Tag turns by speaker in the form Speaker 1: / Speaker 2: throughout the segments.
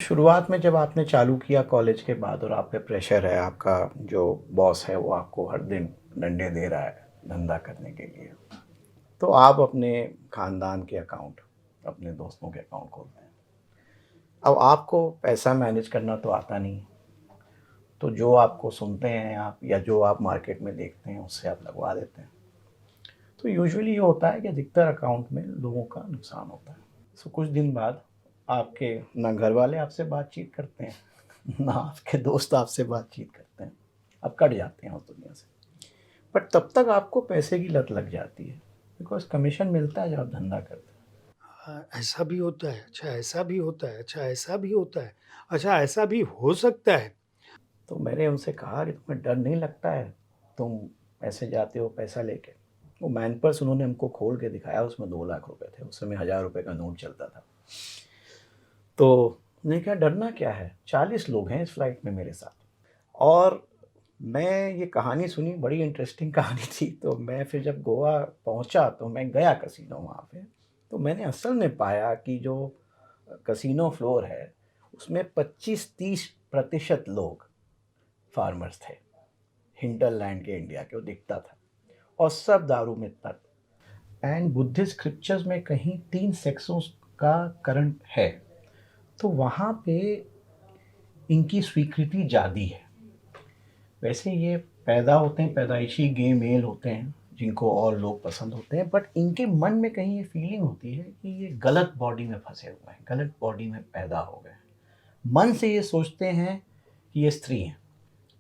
Speaker 1: शुरुआत में जब आपने चालू किया कॉलेज के बाद और आप पे प्रेशर है, आपका जो बॉस है वो आपको हर दिन डंडे दे रहा है धंधा करने के लिए, तो आप अपने ख़ानदान के अकाउंट, अपने दोस्तों के अकाउंट खोलते हैं। अब आपको पैसा मैनेज करना तो आता नहीं, तो जो आपको सुनते हैं आप या जो आप मार्केट में देखते हैं उससे आप लगवा देते हैं। तो यूजुअली ये होता है कि अधिकतर अकाउंट में लोगों का नुकसान होता है। सो कुछ दिन बाद आपके ना घर वाले आपसे बातचीत करते हैं, ना आपके दोस्त आपसे बातचीत करते हैं। आप कट जाते हैं उस दुनिया से। बट तब तक आपको पैसे की लत लग जाती है, बिकॉज़ कमीशन मिलता है जब आप धंधा करते हैं।
Speaker 2: ऐसा भी होता है, अच्छा ऐसा भी होता है, अच्छा ऐसा भी होता है, अच्छा ऐसा भी हो सकता है।
Speaker 1: तो मैंने उनसे कहा कि तुम्हें डर नहीं लगता है? तुम ऐसे जाते हो पैसा लेके। वो मैन पर्स उन्होंने हमको खोल के दिखाया, उसमें 2 लाख रुपए थे। उस समय 1000 रुपए का नोट चलता था। तो मैंने कहा डरना क्या है? 40 लोग हैं इस फ्लाइट में मेरे साथ। और मैं ये कहानी सुनी, बड़ी इंटरेस्टिंग कहानी थी। तो मैं फिर जब गोवा पहुँचा तो मैं गया कसिनो वहाँ पे। तो मैंने असल में पाया कि जो कसिनो फ्लोर है उसमें 25-30% लोग फार्मर्स थे, हिंटरलैंड के इंडिया के, वो दिखता था। और सब दारू में तट। एंड बुद्धिस्ट स्क्रिप्चर्स में कहीं 3 सेक्सों का करंट है। तो वहाँ पे इनकी स्वीकृति ज़्यादा है। वैसे ये पैदा होते हैं, पैदाइशी गे मेल होते हैं जिनको और लोग पसंद होते हैं, बट इनके मन में कहीं ये फीलिंग होती है कि ये गलत बॉडी में फंसे हुए हैं, गलत बॉडी में पैदा हो गए हैं। मन से ये सोचते हैं कि ये स्त्री हैं,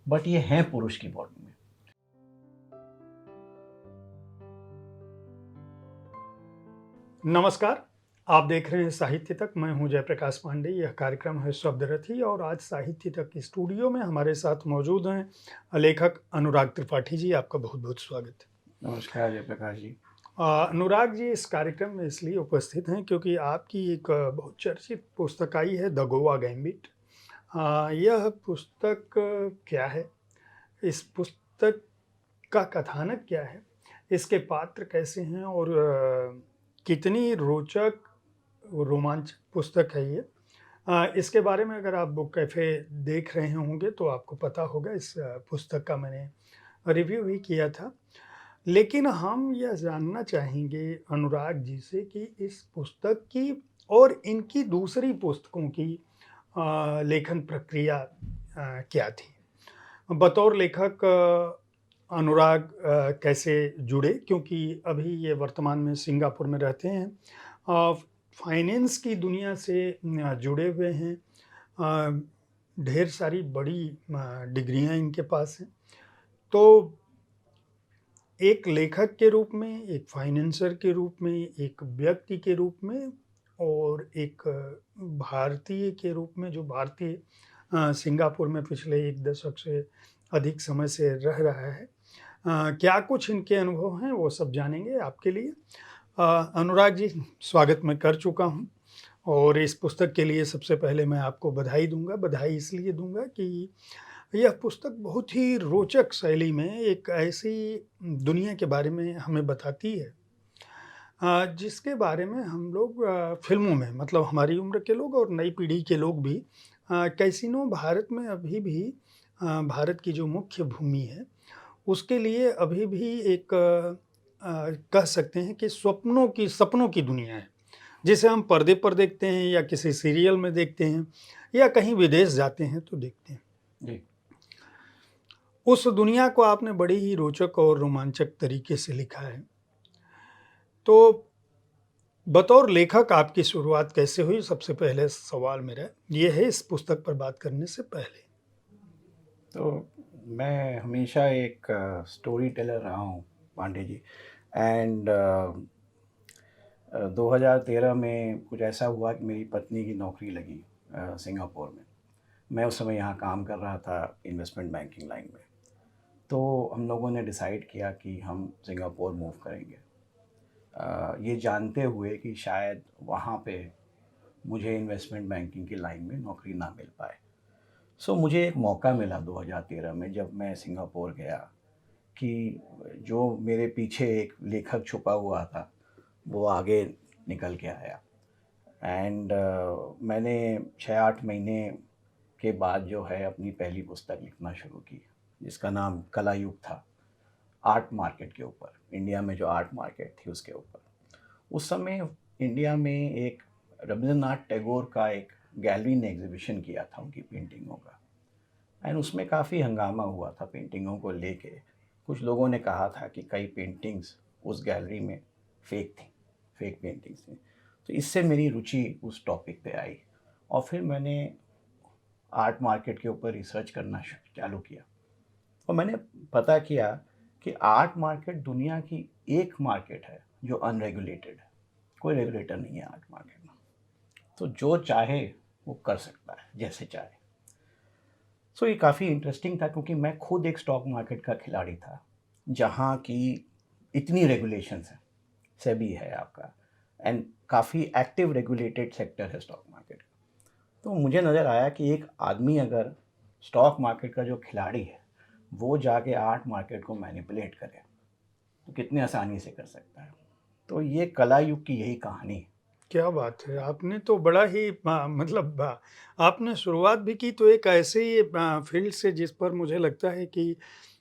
Speaker 1: बट ये हैं पुरुष की बॉडी में।
Speaker 2: नमस्कार, आप देख रहे हैं साहित्य तक। मैं हूं जयप्रकाश पांडे। यह कार्यक्रम है शब्दरथी और आज साहित्य तक की स्टूडियो में हमारे साथ मौजूद हैं लेखक अनुराग त्रिपाठी जी। आपका बहुत बहुत स्वागत है।
Speaker 1: नमस्कार जयप्रकाश जी।
Speaker 2: अनुराग जी इस कार्यक्रम में इसलिए उपस्थित हैं क्योंकि आपकी एक बहुत चर्चित पुस्तक आई है, द गोवा गैम्बिट। यह पुस्तक क्या है? इस पुस्तक का कथानक क्या है? इसके पात्र कैसे हैं और कितनी रोचक रोमांचक पुस्तक है ये? इसके बारे में अगर आप बुक कैफ़े देख रहे होंगे तो आपको पता होगा। इस पुस्तक का मैंने रिव्यू भी किया था। लेकिन हम यह जानना चाहेंगे अनुराग जी से कि इस पुस्तक की और इनकी दूसरी पुस्तकों की लेखन प्रक्रिया क्या थी? बतौर लेखक अनुराग कैसे जुड़े? क्योंकि अभी ये वर्तमान में सिंगापुर में रहते हैं। फाइनेंस की दुनिया से जुड़े हुए हैं। ढेर सारी बड़ी डिग्रियां इनके पास हैं। तो एक लेखक के रूप में, एक फाइनेंसर के रूप में, एक व्यक्ति के रूप में और एक भारतीय के रूप में जो भारतीय सिंगापुर में पिछले 1 दशक से अधिक समय से रह रहा है। क्या कुछ इनके अनुभव हैं वो सब जानेंगे आपके लिए। अनुराग जी, स्वागत मैं कर चुका हूँ और इस पुस्तक के लिए सबसे पहले मैं आपको बधाई दूँगा। बधाई इसलिए दूँगा कि यह पुस्तक बहुत ही रोचक शैली में एक ऐसी दुनिया के बारे में हमें बताती है जिसके बारे में हम लोग फ़िल्मों में, मतलब हमारी उम्र के लोग और नई पीढ़ी के लोग भी, कैसीनो भारत में अभी भी भारत की जो मुख्य भूमि है, उसके लिए अभी भी एक कह सकते हैं कि सपनों की दुनिया है, जिसे हम पर्दे पर देखते हैं या किसी सीरियल में देखते हैं या कहीं विदेश जाते हैं तो देखते हैं।
Speaker 1: जी।
Speaker 2: उस दुनिया को आपने बड़ी ही रोचक और रोमांचक तरीके से लिखा है। तो बतौर लेखक आपकी शुरुआत कैसे हुई? सबसे पहले सवाल मेरा ये है इस पुस्तक पर बात करने से पहले।
Speaker 1: तो मैं हमेशा एक स्टोरी टेलर रहा हूँ पांडे जी। एंड 2013 में कुछ ऐसा हुआ कि मेरी पत्नी की नौकरी लगी सिंगापुर में। मैं उस समय यहाँ काम कर रहा था इन्वेस्टमेंट बैंकिंग लाइन में। तो हम लोगों ने डिसाइड किया कि हम सिंगापुर मूव करेंगे, ये जानते हुए कि शायद वहाँ पे मुझे इन्वेस्टमेंट बैंकिंग की लाइन में नौकरी ना मिल पाए। सो मुझे एक मौका मिला 2013 में जब मैं सिंगापुर गया कि जो मेरे पीछे एक लेखक छुपा हुआ था वो आगे निकल के आया। एंड मैंने 6-8 महीने के बाद जो है अपनी पहली पुस्तक लिखना शुरू की, जिसका नाम कला युग था, आर्ट मार्केट के ऊपर, इंडिया में जो आर्ट मार्केट थी उसके ऊपर। उस समय इंडिया में एक रविंद्रनाथ टैगोर का एक गैलरी ने एग्जीबिशन किया था उनकी पेंटिंगों का, एंड उसमें काफ़ी हंगामा हुआ था पेंटिंगों को लेके। कुछ लोगों ने कहा था कि कई पेंटिंग्स उस गैलरी में फेक थी, फेक पेंटिंग्स थी। तो इससे मेरी रुचि उस टॉपिक पे आई और फिर मैंने आर्ट मार्केट के ऊपर रिसर्च करना चालू किया और मैंने पता किया कि आर्ट मार्केट दुनिया की एक मार्केट है जो अनरेगुलेटेड है। कोई रेगुलेटर नहीं है आर्ट मार्केट में, तो जो चाहे वो कर सकता है जैसे चाहे। सो ये काफ़ी इंटरेस्टिंग था क्योंकि मैं खुद एक स्टॉक मार्केट का खिलाड़ी था जहाँ की इतनी रेगुलेशंस हैं, सेबी है आपका, एंड काफ़ी एक्टिव रेगुलेटेड सेक्टर है स्टॉक मार्केट। तो मुझे नज़र आया कि एक आदमी अगर स्टॉक मार्केट का जो खिलाड़ी है वो जाके आर्ट मार्केट को मैनिपुलेट करे तो कितने आसानी से कर सकता है। तो ये कला युग की यही कहानी है।
Speaker 2: क्या बात है! आपने तो बड़ा ही मतलब आपने शुरुआत भी की तो एक ऐसे ही फ़ील्ड से जिस पर मुझे लगता है कि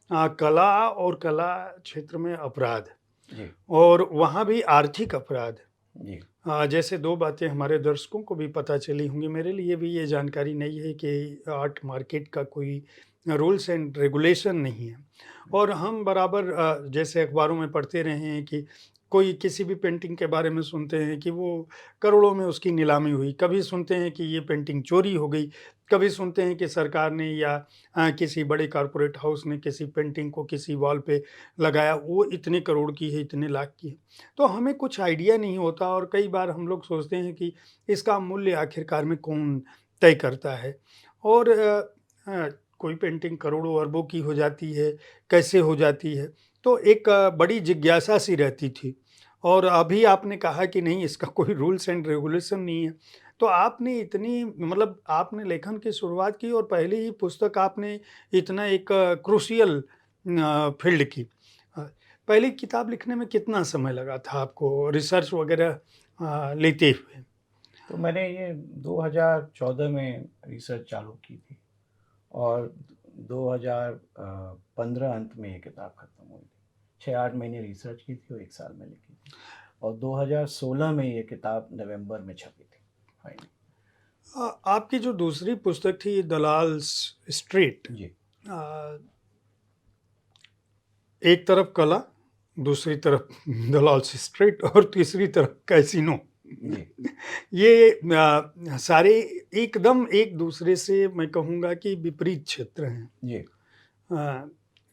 Speaker 2: कला और कला क्षेत्र में अपराध
Speaker 1: जी
Speaker 2: और वहाँ भी आर्थिक अपराध।
Speaker 1: जी
Speaker 2: जैसे 2 बातें हमारे दर्शकों को भी पता चली होंगी, मेरे लिए भी ये जानकारी नहीं है कि आर्ट मार्केट का कोई रूल्स एंड रेगुलेशन नहीं है। और हम बराबर जैसे अखबारों में पढ़ते रहे हैं कि कोई किसी भी पेंटिंग के बारे में सुनते हैं कि वो करोड़ों में उसकी नीलामी हुई, कभी सुनते हैं कि ये पेंटिंग चोरी हो गई, कभी सुनते हैं कि सरकार ने या किसी बड़े कॉर्पोरेट हाउस ने किसी पेंटिंग को किसी वॉल पे लगाया, वो इतने करोड़ की है, इतने लाख की है। तो हमें कुछ आइडिया नहीं होता और कई बार हम लोग सोचते हैं कि इसका मूल्य आखिरकार में कौन तय करता है। और कोई पेंटिंग करोड़ों अरबों की हो जाती है, कैसे हो जाती है? तो एक बड़ी जिज्ञासा सी रहती थी। और अभी आपने कहा कि नहीं, इसका कोई रूल्स एंड रेगुलेशन नहीं है। तो आपने इतनी मतलब आपने लेखन की शुरुआत की और पहली ही पुस्तक आपने इतना एक क्रूशियल फ़ील्ड की। अ, पहली किताब लिखने में कितना समय लगा था आपको रिसर्च वगैरह लेते हुए?
Speaker 1: तो मैंने ये 2014 में रिसर्च चालू की थी और 2015 अंत में ये किताब ख़त्म हुई थी। 6-8 महीने रिसर्च की थी और 1 साल में लिखी थी और 2016 में ये किताब नवंबर में छपी थी फाइनली।
Speaker 2: आपकी जो दूसरी पुस्तक थी दलाल्स स्ट्रीट,
Speaker 1: जी
Speaker 2: अ, एक तरफ कला, दूसरी तरफ दलाल्स स्ट्रीट और तीसरी तरफ कैसीनो।
Speaker 1: जी
Speaker 2: ये सारे एकदम एक दूसरे से मैं कहूँगा कि विपरीत क्षेत्र हैं।
Speaker 1: जी
Speaker 2: अ,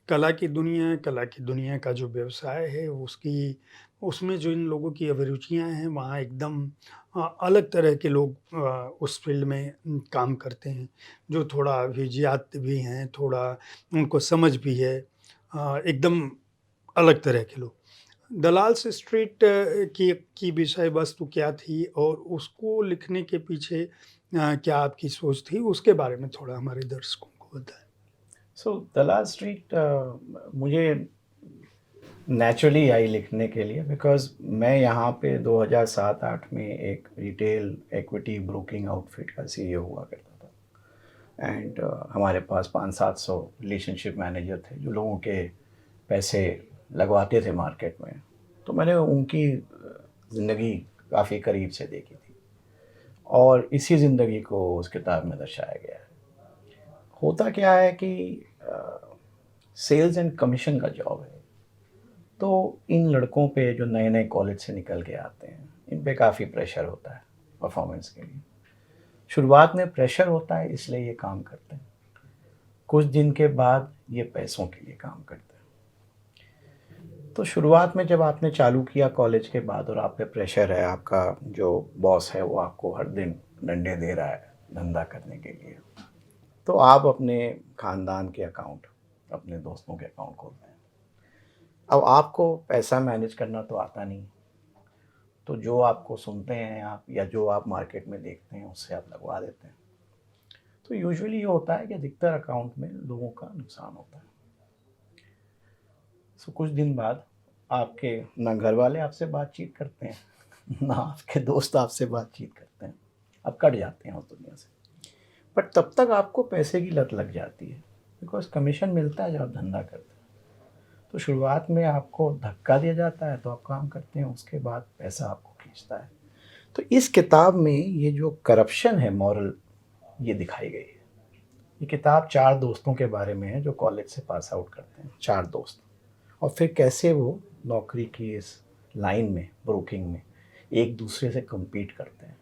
Speaker 2: कला की दुनिया का जो व्यवसाय है उसकी उसमें जो इन लोगों की अभिरुचियाँ हैं वहाँ एकदम अलग तरह के लोग उस फ़ील्ड में काम करते हैं, जो थोड़ा अभिजात भी हैं, थोड़ा उनको समझ भी है, एकदम अलग तरह के लोग। दलाल्स स्ट्रीट की विषय वस्तु क्या थी और उसको लिखने के पीछे क्या आपकी सोच थी? उसके बारे में थोड़ा हमारे दर्शकों को बताएँ।
Speaker 1: सो दलाल स्ट्रीट मुझे नेचुरली आई लिखने के लिए बिकॉज़ मैं यहाँ पे 2007-8 में एक रिटेल इक्विटी ब्रोकिंग आउटफिट का सीईओ हुआ करता था एंड हमारे पास 500-700 रिलेशनशिप मैनेजर थे जो लोगों के पैसे लगवाते थे मार्केट में। तो मैंने उनकी ज़िंदगी काफ़ी करीब से देखी थी और इसी ज़िंदगी को उस किताब में दर्शाया गया है। होता क्या है कि सेल्स एंड कमीशन का जॉब है, तो इन लड़कों पे जो नए-नए कॉलेज से निकल के आते हैं, इन पे काफ़ी प्रेशर होता है परफॉर्मेंस के लिए। शुरुआत में प्रेशर होता है इसलिए ये काम करते हैं। कुछ दिन के बाद ये पैसों के लिए काम करते हैं। तो शुरुआत में जब आपने चालू किया कॉलेज के बाद और आप पे प्रेशर है, आपका जो बॉस है वो आपको हर दिन डंडे दे रहा है धंधा करने के लिए, तो आप अपने ख़ानदान के अकाउंट, अपने दोस्तों के अकाउंट खोलते हैं। अब आपको पैसा मैनेज करना तो आता नहीं, तो जो आपको सुनते हैं आप या जो आप मार्केट में देखते हैं उससे आप लगवा देते हैं। तो यूजुअली ये होता है कि अधिकतर अकाउंट में लोगों का नुकसान होता है। सो कुछ दिन बाद आपके ना घर वाले आपसे बातचीत करते हैं ना आपके दोस्त आपसे बातचीत करते अब कट जाते हैं उस दुनिया से। बट तब तक आपको पैसे की लत लग जाती है, बिकॉज कमीशन मिलता है जब आप धंधा करते हैं। तो शुरुआत में आपको धक्का दिया जाता है तो आप काम करते हैं, उसके बाद पैसा आपको खींचता है। तो इस किताब में ये जो करप्शन है मॉरल, ये दिखाई गई है। ये किताब 4 दोस्तों के बारे में है जो कॉलेज से पास आउट करते हैं, 4 दोस्त, और फिर कैसे वो नौकरी की इस लाइन में, ब्रोकिंग में, एक दूसरे से compete करते हैं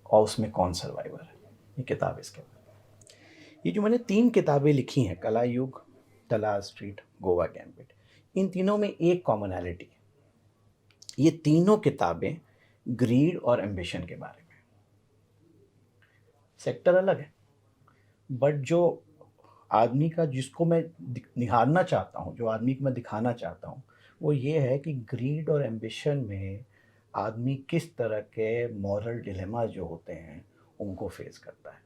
Speaker 1: और उसमें कौन सर्वाइवर है। ये किताब इसके बारे में। ये जो मैंने 3 किताबें लिखी हैं, कला युग, दलाल स्ट्रीट, गोवा गैम्बिट, इन तीनों में एक कॉमनैलिटी है, ये तीनों किताबें ग्रीड और एम्बिशन के बारे में। सेक्टर अलग है, बट जो आदमी का, जिसको मैं निहारना चाहता हूँ, जो आदमी को मैं दिखाना चाहता हूँ, वो ये है कि ग्रीड और एम्बिशन में आदमी किस तरह के मॉरल डिलेमा जो होते हैं उनको फेस करता है।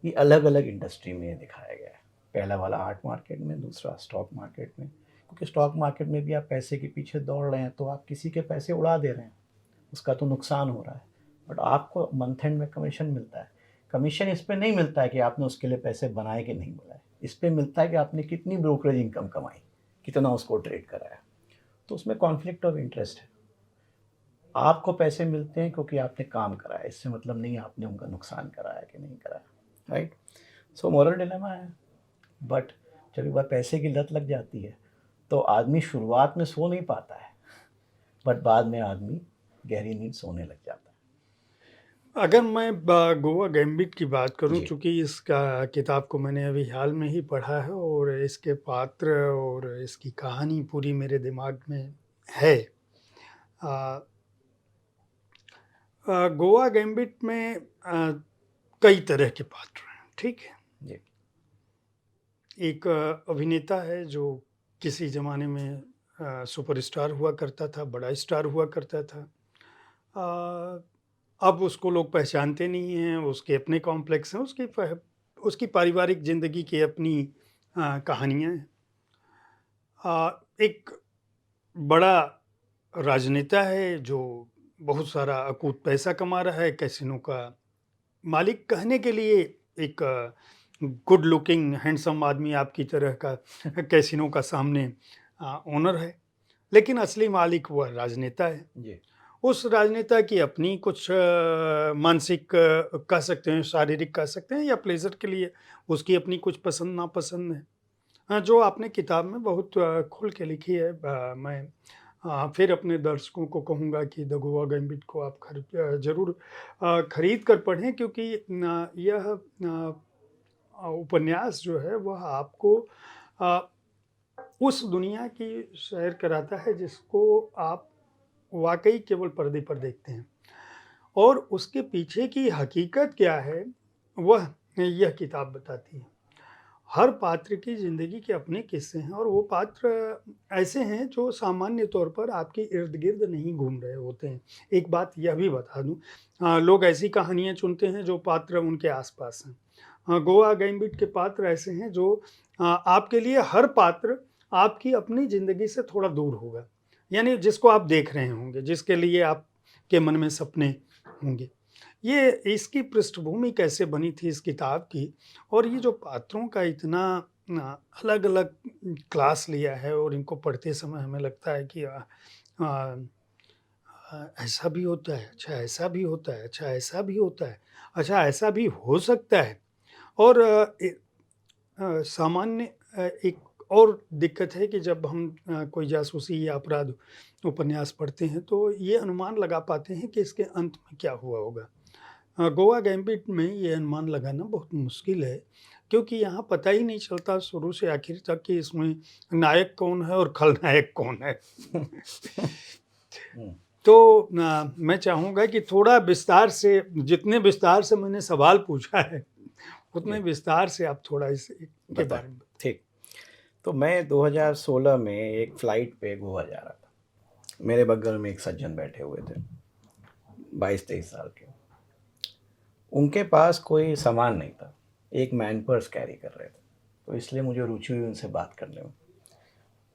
Speaker 1: ये अलग अलग इंडस्ट्री में दिखाया गया है। पहला वाला आर्ट मार्केट में, दूसरा स्टॉक मार्केट में, क्योंकि स्टॉक मार्केट में भी आप पैसे के पीछे दौड़ रहे हैं तो आप किसी के पैसे उड़ा दे रहे हैं, उसका तो नुकसान हो रहा है, बट आपको मंथ एंड में कमीशन मिलता है। कमीशन इस पे नहीं मिलता है कि आपने उसके लिए पैसे बनाए कि नहीं बनाए, इस पे मिलता है कि आपने कितनी ब्रोकरेज इनकम कमाई, कितना उसको ट्रेड कराया। तो उसमें कॉन्फ्लिक्ट ऑफ इंटरेस्ट है। आपको पैसे मिलते हैं क्योंकि आपने काम कराया, इससे मतलब नहीं आपने उनका नुकसान कराया कि नहीं कराया, राइट। सो मॉरल डिलेमा है। बट जब एक बार पैसे की लत लग जाती है तो आदमी शुरुआत में सो नहीं पाता है, बट बाद में आदमी गहरी नींद सोने लग जाता है।
Speaker 2: अगर मैं गोवा गैम्बिट की बात करूं,
Speaker 1: जी।
Speaker 2: चूंकि इस किताब को मैंने अभी हाल में ही पढ़ा है और इसके पात्र और इसकी कहानी पूरी मेरे दिमाग में है। आ, गोवा गैम्बिट में कई तरह के पात्र हैं, ठीक है।
Speaker 1: जी।
Speaker 2: एक अभिनेता है जो किसी ज़माने में सुपरस्टार हुआ करता था, बड़ा स्टार हुआ करता था। अब उसको लोग पहचानते नहीं हैं, उसके अपने कॉम्प्लेक्स हैं, उसकी पारिवारिक ज़िंदगी की अपनी कहानियाँ हैं। एक बड़ा राजनेता है जो बहुत सारा अकूत पैसा कमा रहा है, कैसीनो का मालिक कहने के लिए एक गुड लुकिंग हैंडसम आदमी आपकी तरह का कैसीनो का सामने ओनर है, लेकिन असली मालिक वह राजनेता है।
Speaker 1: जी।
Speaker 2: उस राजनेता की अपनी कुछ मानसिक कह सकते हैं, शारीरिक कह सकते हैं, या प्लेजर के लिए उसकी अपनी कुछ पसंद नापसंद है, जो आपने किताब में बहुत खुल के लिखी है। मैं फिर अपने दर्शकों को कहूँगा कि द गोवा गैम्बिट को आप ज़रूर खरीद कर पढ़ें, क्योंकि यह उपन्यास जो है वह आपको उस दुनिया की सैर कराता है जिसको आप वाकई केवल पर्दे पर देखते हैं, और उसके पीछे की हकीकत क्या है वह यह किताब बताती है। हर पात्र की ज़िंदगी के अपने किस्से हैं, और वो पात्र ऐसे हैं जो सामान्य तौर पर आपके इर्द गिर्द नहीं घूम रहे होते हैं। एक बात यह भी बता दूं, लोग ऐसी कहानियां चुनते हैं जो पात्र उनके आसपास हैं। गोवा गैम्बिट के पात्र ऐसे हैं जो आपके लिए हर पात्र आपकी अपनी ज़िंदगी से थोड़ा दूर होगा, यानी जिसको आप देख रहे होंगे, जिसके लिए आपके मन में सपने होंगे। ये इसकी पृष्ठभूमि कैसे बनी थी इस किताब की, और ये जो पात्रों का इतना अलग अलग क्लास लिया है, और इनको पढ़ते समय हमें लगता है कि ऐसा भी होता है, अच्छा ऐसा भी होता है, अच्छा ऐसा भी होता है, अच्छा ऐसा भी हो सकता है। और सामान्य एक और दिक्कत है कि जब हम कोई जासूसी या अपराध उपन्यास पढ़ते हैं तो ये अनुमान लगा पाते हैं कि इसके अंत में क्या हुआ होगा। गोवा गैम्बिट में ये अनुमान लगाना बहुत मुश्किल है, क्योंकि यहाँ पता ही नहीं चलता शुरू से आखिर तक कि इसमें नायक कौन है और खलनायक कौन है। तो मैं चाहूँगा कि थोड़ा विस्तार से, जितने विस्तार से मैंने सवाल पूछा है उतने विस्तार से आप थोड़ा इसके बारे में।
Speaker 1: ठीक। तो मैं 2016 में एक फ़्लाइट पे गोवा जा रहा था। मेरे बगल में एक सज्जन बैठे हुए थे, 22-23 साल के। उनके पास कोई सामान नहीं था, एक मैन पर्स कैरी कर रहे थे, तो इसलिए मुझे रुचि हुई उनसे बात करने में।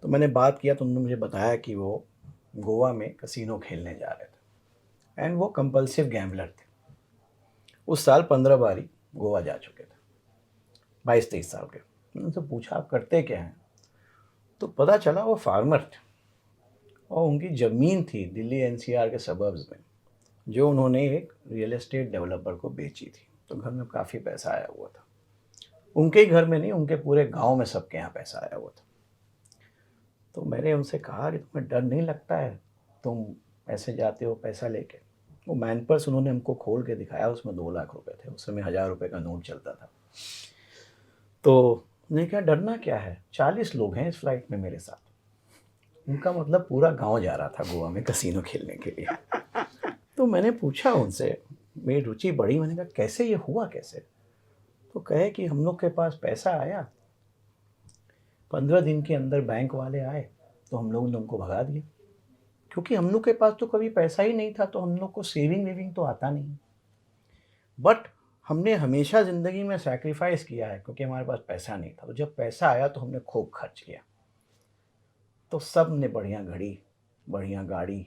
Speaker 1: तो मैंने बात किया तो उन्होंने मुझे बताया कि वो गोवा में कसिनो खेलने जा रहे थे, एंड वो कंपल्सिव गैम्बलर थे। उस साल 15 बारी गोवा जा चुके थे, 22-23 साल के। मैंने उनसे पूछा आप करते क्या हैं, तो पता चला वो फार्मर थे और उनकी ज़मीन थी दिल्ली एनसीआर के सबर्ब्स में, जो उन्होंने एक रियल एस्टेट डेवलपर को बेची थी। तो घर में काफ़ी पैसा आया हुआ था, उनके ही घर में नहीं, उनके पूरे गांव में सबके यहाँ पैसा आया हुआ था। तो मैंने उनसे कहा कि तुम्हें डर नहीं लगता है, तुम ऐसे जाते हो पैसा लेके। वो मैन पर्स उन्होंने हमको खोल के दिखाया, उसमें 2 लाख रुपए थे, उस समय 1000 रुपये का नोट चलता था। तो मैंने कहा डरना क्या है, 40 लोग हैं इस फ्लाइट में मेरे साथ। उनका मतलब पूरा गांव जा रहा था गोवा में कसिनो खेलने के लिए। तो मैंने पूछा उनसे, मेरी रुचि बढ़ी, मैंने कहा कैसे ये हुआ कैसे। तो कहे कि हम लोग के पास पैसा आया, 15 दिन के अंदर बैंक वाले आए तो हम लोगों ने उनको भगा दिया, क्योंकि हम लोग के पास तो कभी पैसा ही नहीं था, तो हम लोग को सेविंग वेविंग तो आता नहीं। बट हमने हमेशा ज़िंदगी में सैक्रिफाइस किया है, क्योंकि हमारे पास पैसा नहीं था। तो जब पैसा आया तो हमने खूब खर्च किया। तो सब ने बढ़िया घड़ी, बढ़िया गाड़ी,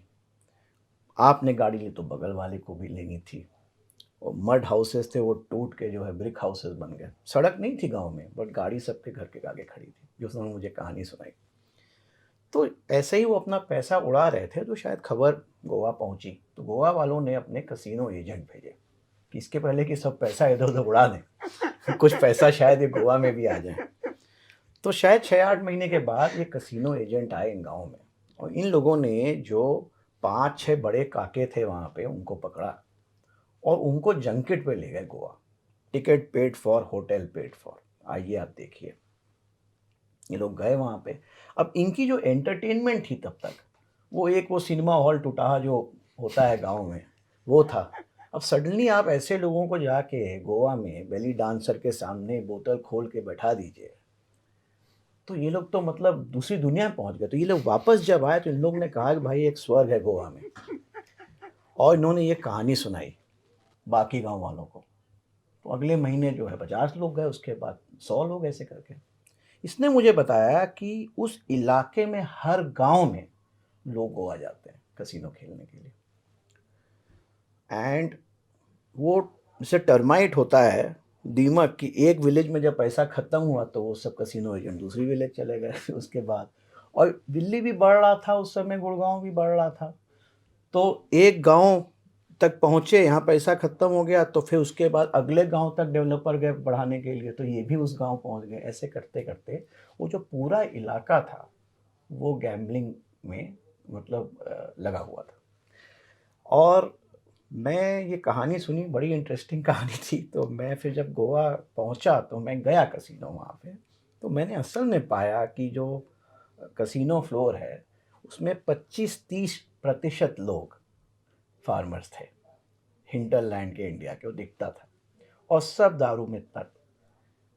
Speaker 1: आपने गाड़ी ली तो बगल वाले को भी लेनी थी। और मड हाउसेस थे, वो टूट के जो है ब्रिक हाउसेस बन गए। सड़क नहीं थी गांव में, बट गाड़ी सबके घर के आगे खड़ी थी, जो उसने मुझे कहानी सुनाई। तो ऐसे ही वो अपना पैसा उड़ा रहे थे, तो शायद खबर गोवा पहुंची। तो गोवा वालों ने अपने कसिनो एजेंट भेजे कि इसके पहले कि सब पैसा इधर उधर उड़ा दें, कुछ पैसा शायद ये गोवा में भी आ जाए। तो शायद 6-8 महीने के बाद ये कसिनो एजेंट आए इन गाँव में, और इन लोगों ने जो 5-6 बड़े काके थे वहाँ पे, उनको पकड़ा और उनको जंकेट पे ले गए Goa. Ticket paid for, hotel paid for. आइए आप देखिए, ये लोग गए वहाँ पे। अब इनकी जो एंटरटेनमेंट थी तब तक, वो सिनेमा हॉल टूटा जो होता है गांव में, वो था। अब सडनली आप ऐसे लोगों को जाके गोवा में बेली डांसर के सामने बोतल खोल के बैठा दीजिए, तो ये लोग तो मतलब दूसरी दुनिया में पहुंच गए। तो ये लोग वापस जब आए तो इन लोग ने कहा कि भाई एक स्वर्ग है गोवा में, और इन्होंने ये कहानी सुनाई बाकी गांव वालों को। तो अगले महीने जो है 50 लोग गए, उसके बाद 100 लोग, ऐसे करके। इसने मुझे बताया कि उस इलाके में हर गांव में लोग गोवा जाते हैं कसिनो खेलने के लिए। एंड वो जैसे टर्माइट होता है, दीमक, कि एक विलेज में जब पैसा ख़त्म हुआ तो वो सब कसिनो एजेंट दूसरी विलेज चले गए उसके बाद। और दिल्ली भी बढ़ रहा था उस समय, गुड़गांव भी बढ़ रहा था। तो एक गांव तक पहुँचे, यहाँ पैसा ख़त्म हो गया, तो फिर उसके बाद अगले गांव तक डेवलपर गए बढ़ाने के लिए, तो ये भी उस गांव पहुँच गए। ऐसे करते करते वो जो पूरा इलाका था वो गैम्बलिंग में मतलब लगा हुआ था। और मैं ये कहानी सुनी, बड़ी इंटरेस्टिंग कहानी थी। तो मैं फिर जब गोवा पहुंचा तो मैं गया कसिनो वहाँ पे। तो मैंने असल में पाया कि जो कसिनो फ्लोर है उसमें 25-30% लोग फार्मर्स थे, हिंटरलैंड के इंडिया के, वो दिखता था। और सब दारू में तट।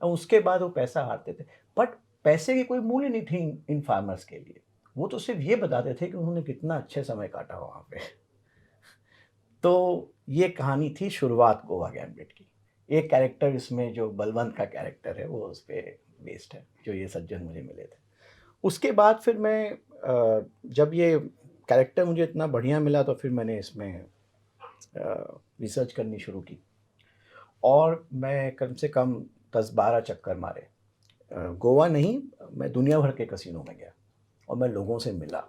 Speaker 1: और उसके बाद वो पैसा हारते थे, बट पैसे की कोई मूल्य नहीं थी इन फार्मर्स के लिए। वो तो सिर्फ ये बताते थे कि उन्होंने कितना अच्छे समय काटा वहाँ पे। तो ये कहानी थी शुरुआत गोवा गैम्बिट की। एक कैरेक्टर इसमें जो बलवंत का कैरेक्टर है वो उस पर बेस्ड है, जो ये सज्जन मुझे मिले थे। उसके बाद फिर मैं जब ये कैरेक्टर मुझे इतना बढ़िया मिला तो फिर मैंने इसमें रिसर्च करनी शुरू की, और मैं कम से कम 10-12 चक्कर मारे। गोवा नहीं, मैं दुनिया भर के कसिनो में गया और मैं लोगों से मिला।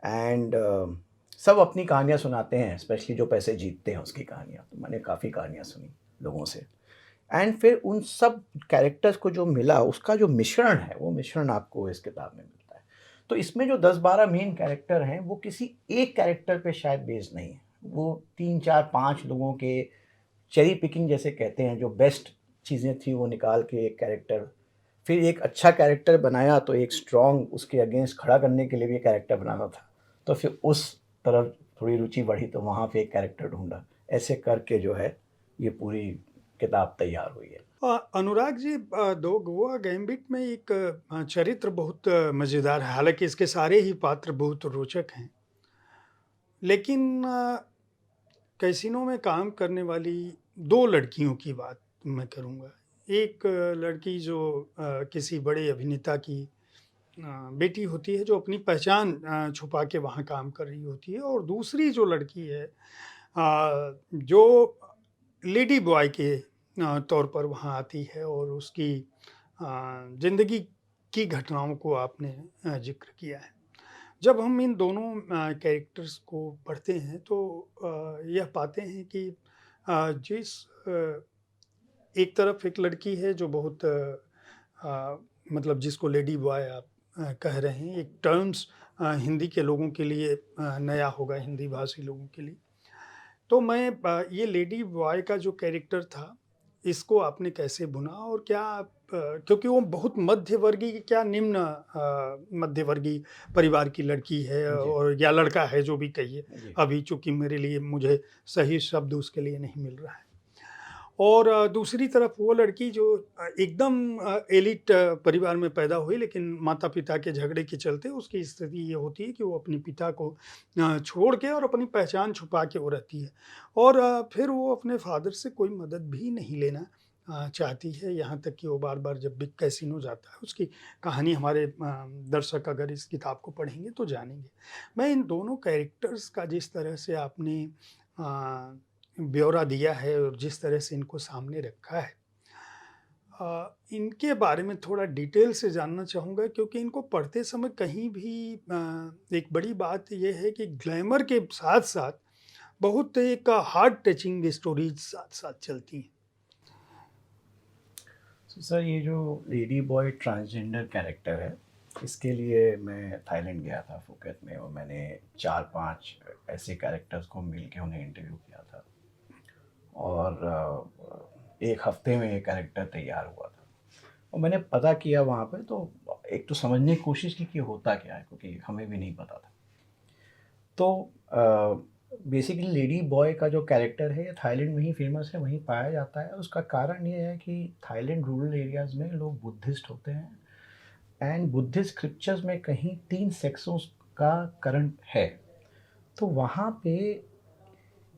Speaker 1: एंड सब अपनी कहानियाँ सुनाते हैं, स्पेशली जो पैसे जीतते हैं उसकी कहानियाँ। तो मैंने काफ़ी कहानियाँ सुनी लोगों से। एंड फिर उन सब कैरेक्टर्स को जो मिला, उसका जो मिश्रण है, वो मिश्रण आपको इस किताब में मिलता है। तो इसमें जो 10-12 मेन कैरेक्टर हैं वो किसी एक कैरेक्टर पे शायद बेस्ड नहीं है, वो 3-4-5 लोगों के चेरी पिकिंग जैसे कहते हैं, जो बेस्ट चीज़ें थी वो निकाल के एक कैरेक्टर, फिर एक अच्छा कैरेक्टर बनाया तो एक स्ट्रॉन्ग उसके अगेंस्ट खड़ा करने के लिए भी कैरेक्टर बनाना था, तो फिर उस तरफ थोड़ी रुचि बढ़ी तो वहाँ पे एक कैरेक्टर ढूंढा। ऐसे करके जो है ये पूरी किताब तैयार हुई है।
Speaker 2: अनुराग जी, दो गोवा गैम्बिट में एक चरित्र बहुत मज़ेदार है। हालांकि इसके सारे ही पात्र बहुत रोचक हैं, लेकिन कैसीनो में काम करने वाली दो लड़कियों की बात मैं करूँगा। एक लड़की जो किसी बड़े अभिनेता की बेटी होती है, जो अपनी पहचान छुपा के वहाँ काम कर रही होती है, और दूसरी जो लड़की है जो लेडी बॉय के तौर पर वहाँ आती है और उसकी ज़िंदगी की घटनाओं को आपने ज़िक्र किया है। जब हम इन दोनों कैरेक्टर्स को पढ़ते हैं तो यह पाते हैं कि जिस एक तरफ एक लड़की है जो बहुत मतलब जिसको लेडी बॉय आप कह रहे हैं, एक टर्म्स हिंदी के लोगों के लिए नया होगा, हिंदी भाषी लोगों के लिए। तो मैं ये लेडी बॉय का जो कैरेक्टर था, इसको आपने कैसे बुना और क्या आप क्योंकि वो बहुत मध्यवर्गीय क्या निम्न मध्यवर्गीय परिवार की लड़की है
Speaker 1: जी,
Speaker 2: और या लड़का है जो भी कहिए,
Speaker 1: जी,
Speaker 2: अभी चूँकि मेरे लिए मुझे सही शब्द उसके लिए नहीं मिल रहा है। और दूसरी तरफ वो लड़की जो एकदम एलीट परिवार में पैदा हुई लेकिन माता-पिता के झगड़े के चलते उसकी स्थिति ये होती है कि वो अपने पिता को छोड़ के और अपनी पहचान छुपा के वो रहती है। और फिर वो अपने फ़ादर से कोई मदद भी नहीं लेना चाहती है, यहाँ तक कि वो बार-बार जब बिग कैसीनो जाता है, उसकी कहानी हमारे दर्शक अगर इस किताब को पढ़ेंगे तो जानेंगे। मैं इन दोनों कैरेक्टर्स का जिस तरह से आपने अ ब्यौरा दिया है और जिस तरह से इनको सामने रखा है इनके बारे में थोड़ा डिटेल से जानना चाहूँगा क्योंकि इनको पढ़ते समय कहीं भी एक बड़ी बात ये है कि ग्लैमर के साथ-साथ बहुत एक हार्ट टचिंग स्टोरीज़ साथ-साथ चलती हैं।
Speaker 1: तो सर ये जो लेडी बॉय ट्रांसजेंडर कैरेक्टर है, इसके लिए मैं थाईलैंड गया था फुकेत में, और मैंने 4-5 ऐसे कैरेक्टर्स को मिल के उन्हें इंटरव्यू किया था। और एक हफ्ते में ये कैरेक्टर तैयार हुआ था। और मैंने पता किया वहाँ पे, तो एक तो समझने की कोशिश की कि होता क्या है, क्योंकि हमें भी नहीं पता था। तो बेसिकली लेडी बॉय का जो कैरेक्टर है ये थाईलैंड में ही फेमस है, वहीं पाया जाता है। उसका कारण ये है कि थाईलैंड रूरल एरियाज़ में लोग बुद्धिस्ट होते हैं, एंड बुद्धिस्ट स्क्रिप्चर्स में कहीं 3 सेक्सों का करंट है। तो वहाँ पे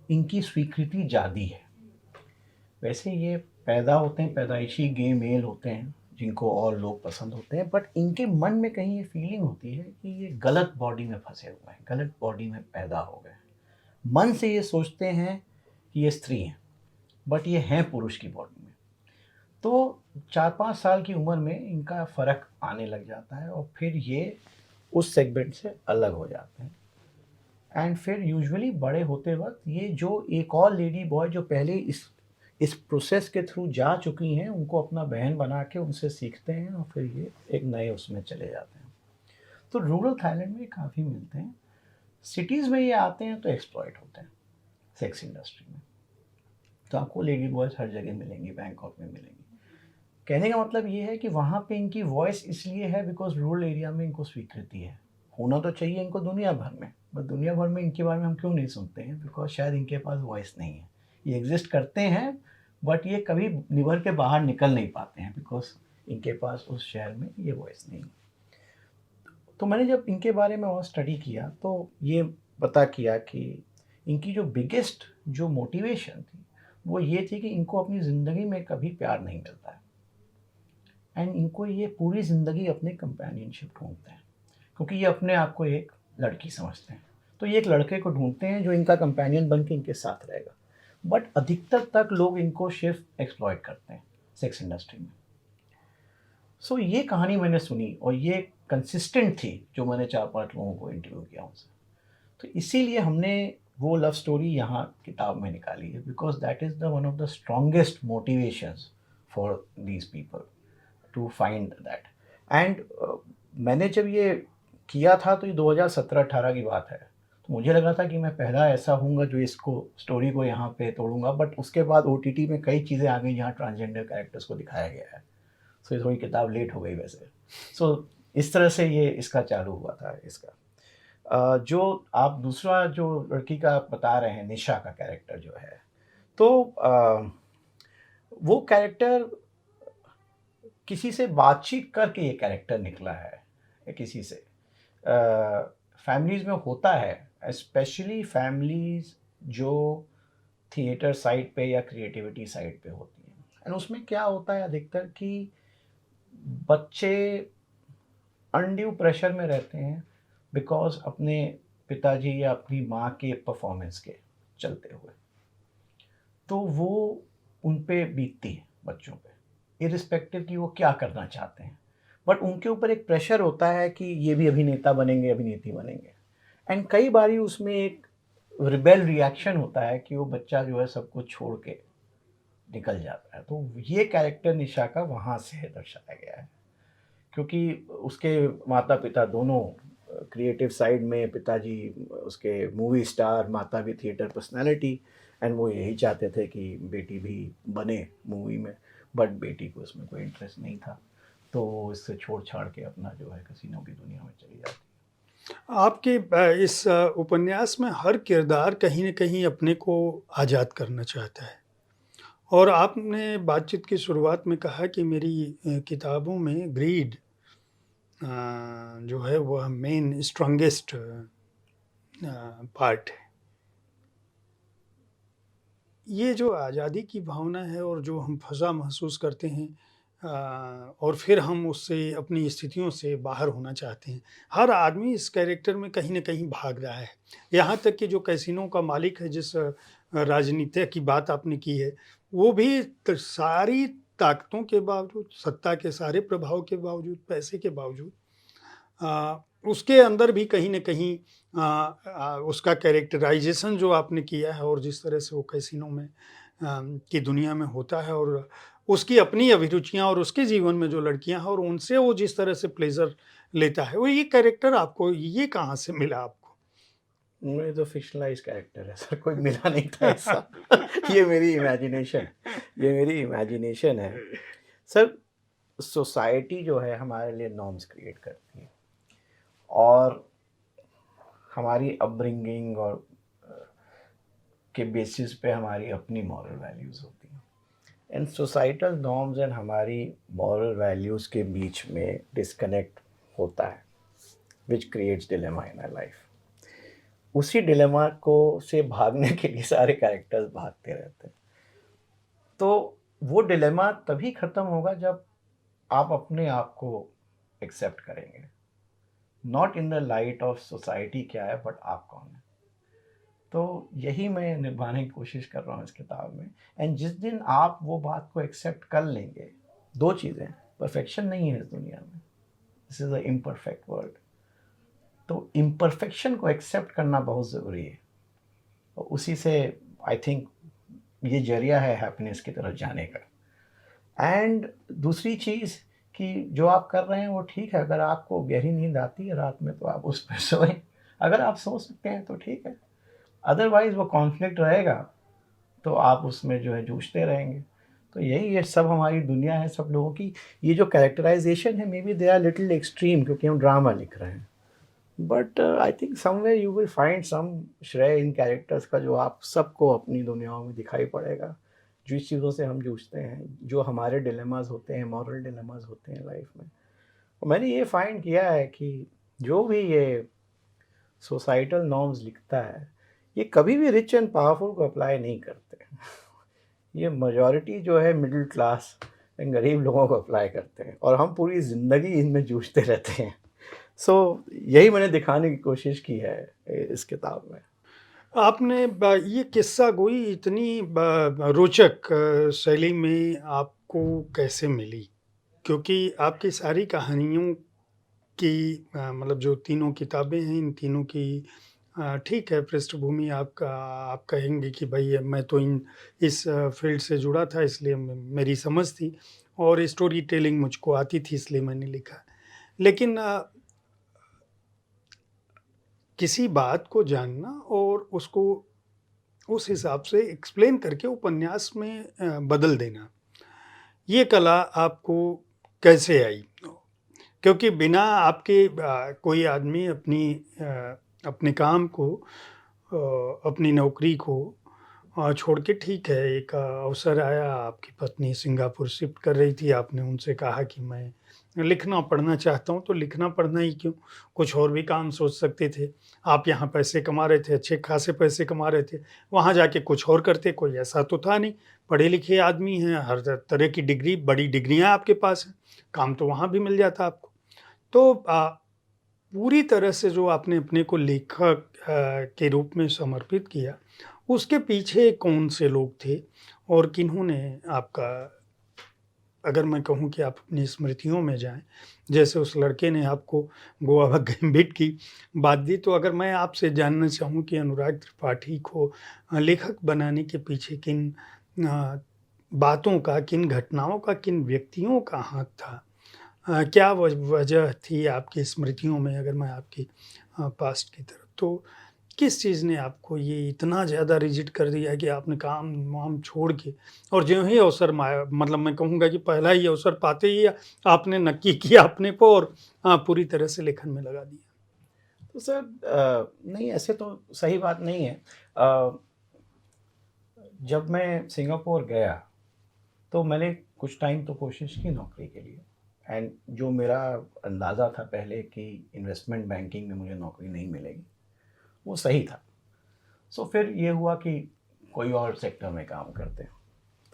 Speaker 1: इनकी स्वीकृति ज़्यादा है। वैसे ये पैदा होते हैं, पैदाइशी गे मेल होते हैं जिनको और लोग पसंद होते हैं, बट इनके मन में कहीं ये फीलिंग होती है कि ये गलत बॉडी में फंसे हुए हैं, गलत बॉडी में पैदा हो गए हैं। मन से ये सोचते हैं कि ये स्त्री हैं, बट ये हैं पुरुष की बॉडी में। तो 4-5 साल की उम्र में इनका फ़र्क आने लग जाता है और फिर ये उस सेगमेंट से अलग हो जाते हैं। एंड फिर यूजुअली बड़े होते वक्त ये जो एक और लेडी बॉय जो पहले इस प्रोसेस के थ्रू जा चुकी हैं, उनको अपना बहन बना के उनसे सीखते हैं और फिर ये एक नए उसमें चले जाते हैं। तो रूरल थाईलैंड में काफ़ी मिलते हैं। सिटीज़ में ये आते हैं तो एक्सप्लॉइट होते हैं सेक्स इंडस्ट्री में। तो आपको लेडी बॉयज़ हर जगह मिलेंगी, बैंकॉक में मिलेंगी। कहने का मतलब ये है कि वहाँ पे इनकी वॉइस इसलिए है बिकॉज़ रूरल एरिया में इनको स्वीकृति है। होना तो चाहिए इनको दुनिया भर में, बट दुनिया भर में इनके बारे में हम क्यों नहीं सुनते हैं? बिकॉज़ शायद इनके पास वॉइस नहीं है। ये एग्ज़िस्ट करते हैं, बट ये कभी निभर के बाहर निकल नहीं पाते हैं बिकॉज़ इनके पास उस शहर में ये वॉइस नहीं है। तो मैंने जब इनके बारे में और स्टडी किया तो ये पता किया कि इनकी जो बिगेस्ट जो मोटिवेशन थी, वो ये थी कि इनको अपनी ज़िंदगी में कभी प्यार नहीं मिलता है। एंड इनको ये पूरी ज़िंदगी अपने कंपेनियनशिप ढूँढते हैं, क्योंकि ये अपने आप को एक लड़की समझते हैं। तो ये एक लड़के को ढूँढते हैं जो इनका कंपेनियन बन के इनके साथ रहेगा। बट अधिकतर तक लोग इनको सिर्फ एक्सप्लॉइट करते हैं सेक्स इंडस्ट्री में। सो ये कहानी मैंने सुनी और ये कंसिस्टेंट थी जो मैंने 4-5 लोगों को इंटरव्यू किया उनसे। तो इसीलिए हमने वो लव स्टोरी यहाँ किताब में निकाली है, because that is the one of the strongest motivations for these people to find that. And मैंने जब ये किया था तो ये 2017-18 की बात है। तो मुझे लगा था कि मैं पहला ऐसा हूँगा जो इसको स्टोरी को यहाँ पे तोड़ूंगा, बट उसके बाद OTT में कई चीज़ें आ गई जहाँ ट्रांसजेंडर कैरेक्टर्स को दिखाया गया है। सो ये थोड़ी किताब लेट हो गई वैसे। सो इस तरह से ये इसका चालू हुआ था इसका। जो आप दूसरा जो लड़की का बता रहे हैं, निशा का कैरेक्टर जो है, तो वो कैरेक्टर किसी से बातचीत करके ये कैरेक्टर निकला है, या किसी से फैमिलीज़ में होता है, स्पेशली फैमिलीज़ जो थिएटर साइड पे या क्रिएटिविटी साइड पे होती हैं। एंड उसमें क्या होता है अधिकतर कि बच्चे अनड्यू प्रेशर में रहते हैं बिकॉज अपने पिताजी या अपनी माँ के परफॉर्मेंस के चलते हुए। तो वो उन पे बीतती है, बच्चों पे, इरिस्पेक्टिव कि वो क्या करना चाहते हैं। बट उनके ऊपर एक प्रेशर होता है कि ये भी अभिनेता बनेंगे, अभिनेत्री बनेंगे। एंड कई बारी उसमें एक रिबेल रिएक्शन होता है कि वो बच्चा जो है सब कुछ छोड़ के निकल जाता है। तो ये कैरेक्टर निशा का वहाँ से दर्शाया गया है, क्योंकि उसके माता पिता दोनों क्रिएटिव साइड में, पिताजी उसके मूवी स्टार, माता भी थिएटर पर्सनालिटी, एंड वो यही चाहते थे कि बेटी भी बने मूवी में, बट बेटी को इसमें कोई इंटरेस्ट नहीं था, तो वो इससे छोड़ छाड़ के अपना जो है कसिनो की दुनिया में चली जाती।
Speaker 2: आपके इस उपन्यास में हर किरदार कहीं न कहीं अपने को आज़ाद करना चाहता है और आपने बातचीत की शुरुआत में कहा कि मेरी किताबों में ग्रीड जो है वह मेन स्ट्रॉन्गेस्ट पार्ट है। ये जो आज़ादी की भावना है और जो हम फज़ा महसूस करते हैं और फिर हम उससे अपनी स्थितियों से बाहर होना चाहते हैं। हर आदमी इस कैरेक्टर में कहीं न कहीं भाग रहा है। यहाँ तक कि जो कैसीनो का मालिक है, जिस राजनीति की बात आपने की है, वो भी सारी ताकतों के बावजूद, सत्ता के सारे प्रभाव के बावजूद, पैसे के बावजूद उसके अंदर भी कहीं न कहीं उसका कैरेक्टराइज़ेशन जो आपने किया है और जिस तरह से वो कैसीनो में की दुनिया में होता है और उसकी अपनी अभिरुचियाँ और उसके जीवन में जो लड़कियाँ हैं और उनसे वो जिस तरह से प्लेज़र लेता है, वो ये कैरेक्टर आपको ये कहाँ से मिला आपको?
Speaker 1: मेरे तो फिक्शनलाइज कैरेक्टर है सर, कोई मिला नहीं था ऐसा। ये मेरी इमेजिनेशन है सर। सोसाइटी जो है हमारे लिए नॉर्म्स क्रिएट करती है, और हमारी अपब्रिंगिंग और के बेसिस पे हमारी अपनी मॉरल वैल्यूज़ होती हैं। एंड सोसाइटल नॉर्म्स एंड हमारी मॉरल वैल्यूज़ के बीच में डिस्कनेक्ट होता है, which creates dilemma in our life. उसी डिलेमा को से भागने के लिए सारे कैरेक्टर्स भागते रहते हैं। तो वो डिलेमा तभी ख़त्म होगा जब आप अपने आप को एक्सेप्ट करेंगे, not in the light of society क्या है, बट आप कौन है। तो यही मैं निभाने की कोशिश कर रहा हूँ इस किताब में। एंड जिस दिन आप वो बात को एक्सेप्ट कर लेंगे, दो चीज़ें, परफेक्शन नहीं है इस दुनिया में, this is a imperfect world. तो इम्परफेक्शन को एक्सेप्ट करना बहुत ज़रूरी है, और उसी से आई थिंक ये जरिया है हैप्पीनेस की तरफ जाने का। एंड दूसरी चीज़ कि जो आप कर रहे हैं वो ठीक है, अगर आपको गहरी नींद आती है रात में तो आप उस पर सोएं, अगर आप सो सकते हैं तो ठीक है, अदरवाइज़ वो कॉन्फ्लिक्ट रहेगा तो आप उसमें जो है जूझते रहेंगे। तो यही ये सब हमारी दुनिया है, सब लोगों की। ये जो कैरेक्टराइजेशन है, maybe they are little extreme क्योंकि हम ड्रामा लिख रहे हैं, but I think somewhere you will find some श्रेय इन कैरेक्टर्स का, जो आप सबको अपनी दुनियाओं में दिखाई पड़ेगा, जिस चीज़ों से हम जूझते हैं, जो हमारे डिलेमास होते हैं, मॉरल डिलेमास होते हैं लाइफ में। और मैंने ये फाइंड किया है कि जो भी ये सोसाइटल नॉर्म्स लिखता है, ये कभी भी रिच एंड पावरफुल को अप्लाई नहीं करते। ये मेजॉरिटी जो है मिडिल क्लास एंड गरीब लोगों को अप्लाई करते हैं, और हम पूरी ज़िंदगी इनमें जूझते रहते हैं। सो यही मैंने दिखाने की कोशिश की है इस किताब में।
Speaker 2: आपने ये किस्सा गोई इतनी रोचक शैली में आपको कैसे मिली? क्योंकि आपकी सारी कहानियों की मतलब जो तीनों किताबें हैं, इन तीनों की ठीक है, पृष्ठभूमि आपका आप कहेंगे कि भई मैं तो इस फ़ील्ड से जुड़ा था, इसलिए मेरी समझ थी और स्टोरी टेलिंग मुझको आती थी, इसलिए मैंने लिखा। लेकिन किसी बात को जानना और उसको उस हिसाब से एक्सप्लेन करके उपन्यास में बदल देना, ये कला आपको कैसे आई? क्योंकि बिना आपके कोई आदमी अपने काम को अपनी नौकरी को छोड़ के, ठीक है, एक अवसर आया, आपकी पत्नी सिंगापुर शिफ्ट कर रही थी, आपने उनसे कहा कि मैं लिखना पढ़ना चाहता हूँ, तो लिखना पढ़ना ही क्यों, कुछ और भी काम सोच सकते थे। आप यहाँ पैसे कमा रहे थे, अच्छे खासे पैसे कमा रहे थे, वहाँ जाके कुछ और करते, कोई ऐसा तो था नहीं, पढ़े लिखे आदमी हैं, हर तरह की डिग्री, बड़ी डिग्रियाँ आपके पास हैं, काम तो वहाँ भी मिल जाता आपको। तो पूरी तरह से जो आपने अपने को लेखक के रूप में समर्पित किया, उसके पीछे कौन से लोग थे और किन्होंने आपका, अगर मैं कहूँ कि आप अपनी स्मृतियों में जाएँ, जैसे उस लड़के ने आपको गोवा गैम्बिट की बात दी, तो अगर मैं आपसे जानना चाहूँ कि अनुराग त्रिपाठी को लेखक बनाने के पीछे किन बातों का, किन घटनाओं का, किन व्यक्तियों का हाथ था? क्या वजह थी आपकी स्मृतियों में, अगर मैं आपकी पास्ट की तरफ, तो किस चीज़ ने आपको ये इतना ज़्यादा रिजिड कर दिया कि आपने काम-वाम छोड़ के और ज्यों ही अवसर मतलब मैं कहूँगा कि पहला ही अवसर पाते ही आपने नक्की किया अपने को और पूरी तरह से लेखन में लगा दिया?
Speaker 1: तो सर नहीं, ऐसे तो सही बात नहीं है। अ, जब मैं सिंगापुर गया तो मैंने कुछ टाइम तो कोशिश की नौकरी के लिए, एंड जो मेरा अंदाज़ा था पहले कि इन्वेस्टमेंट बैंकिंग में मुझे नौकरी नहीं मिलेगी, वो सही था। सो फिर ये हुआ कि कोई और सेक्टर में काम करते हैं।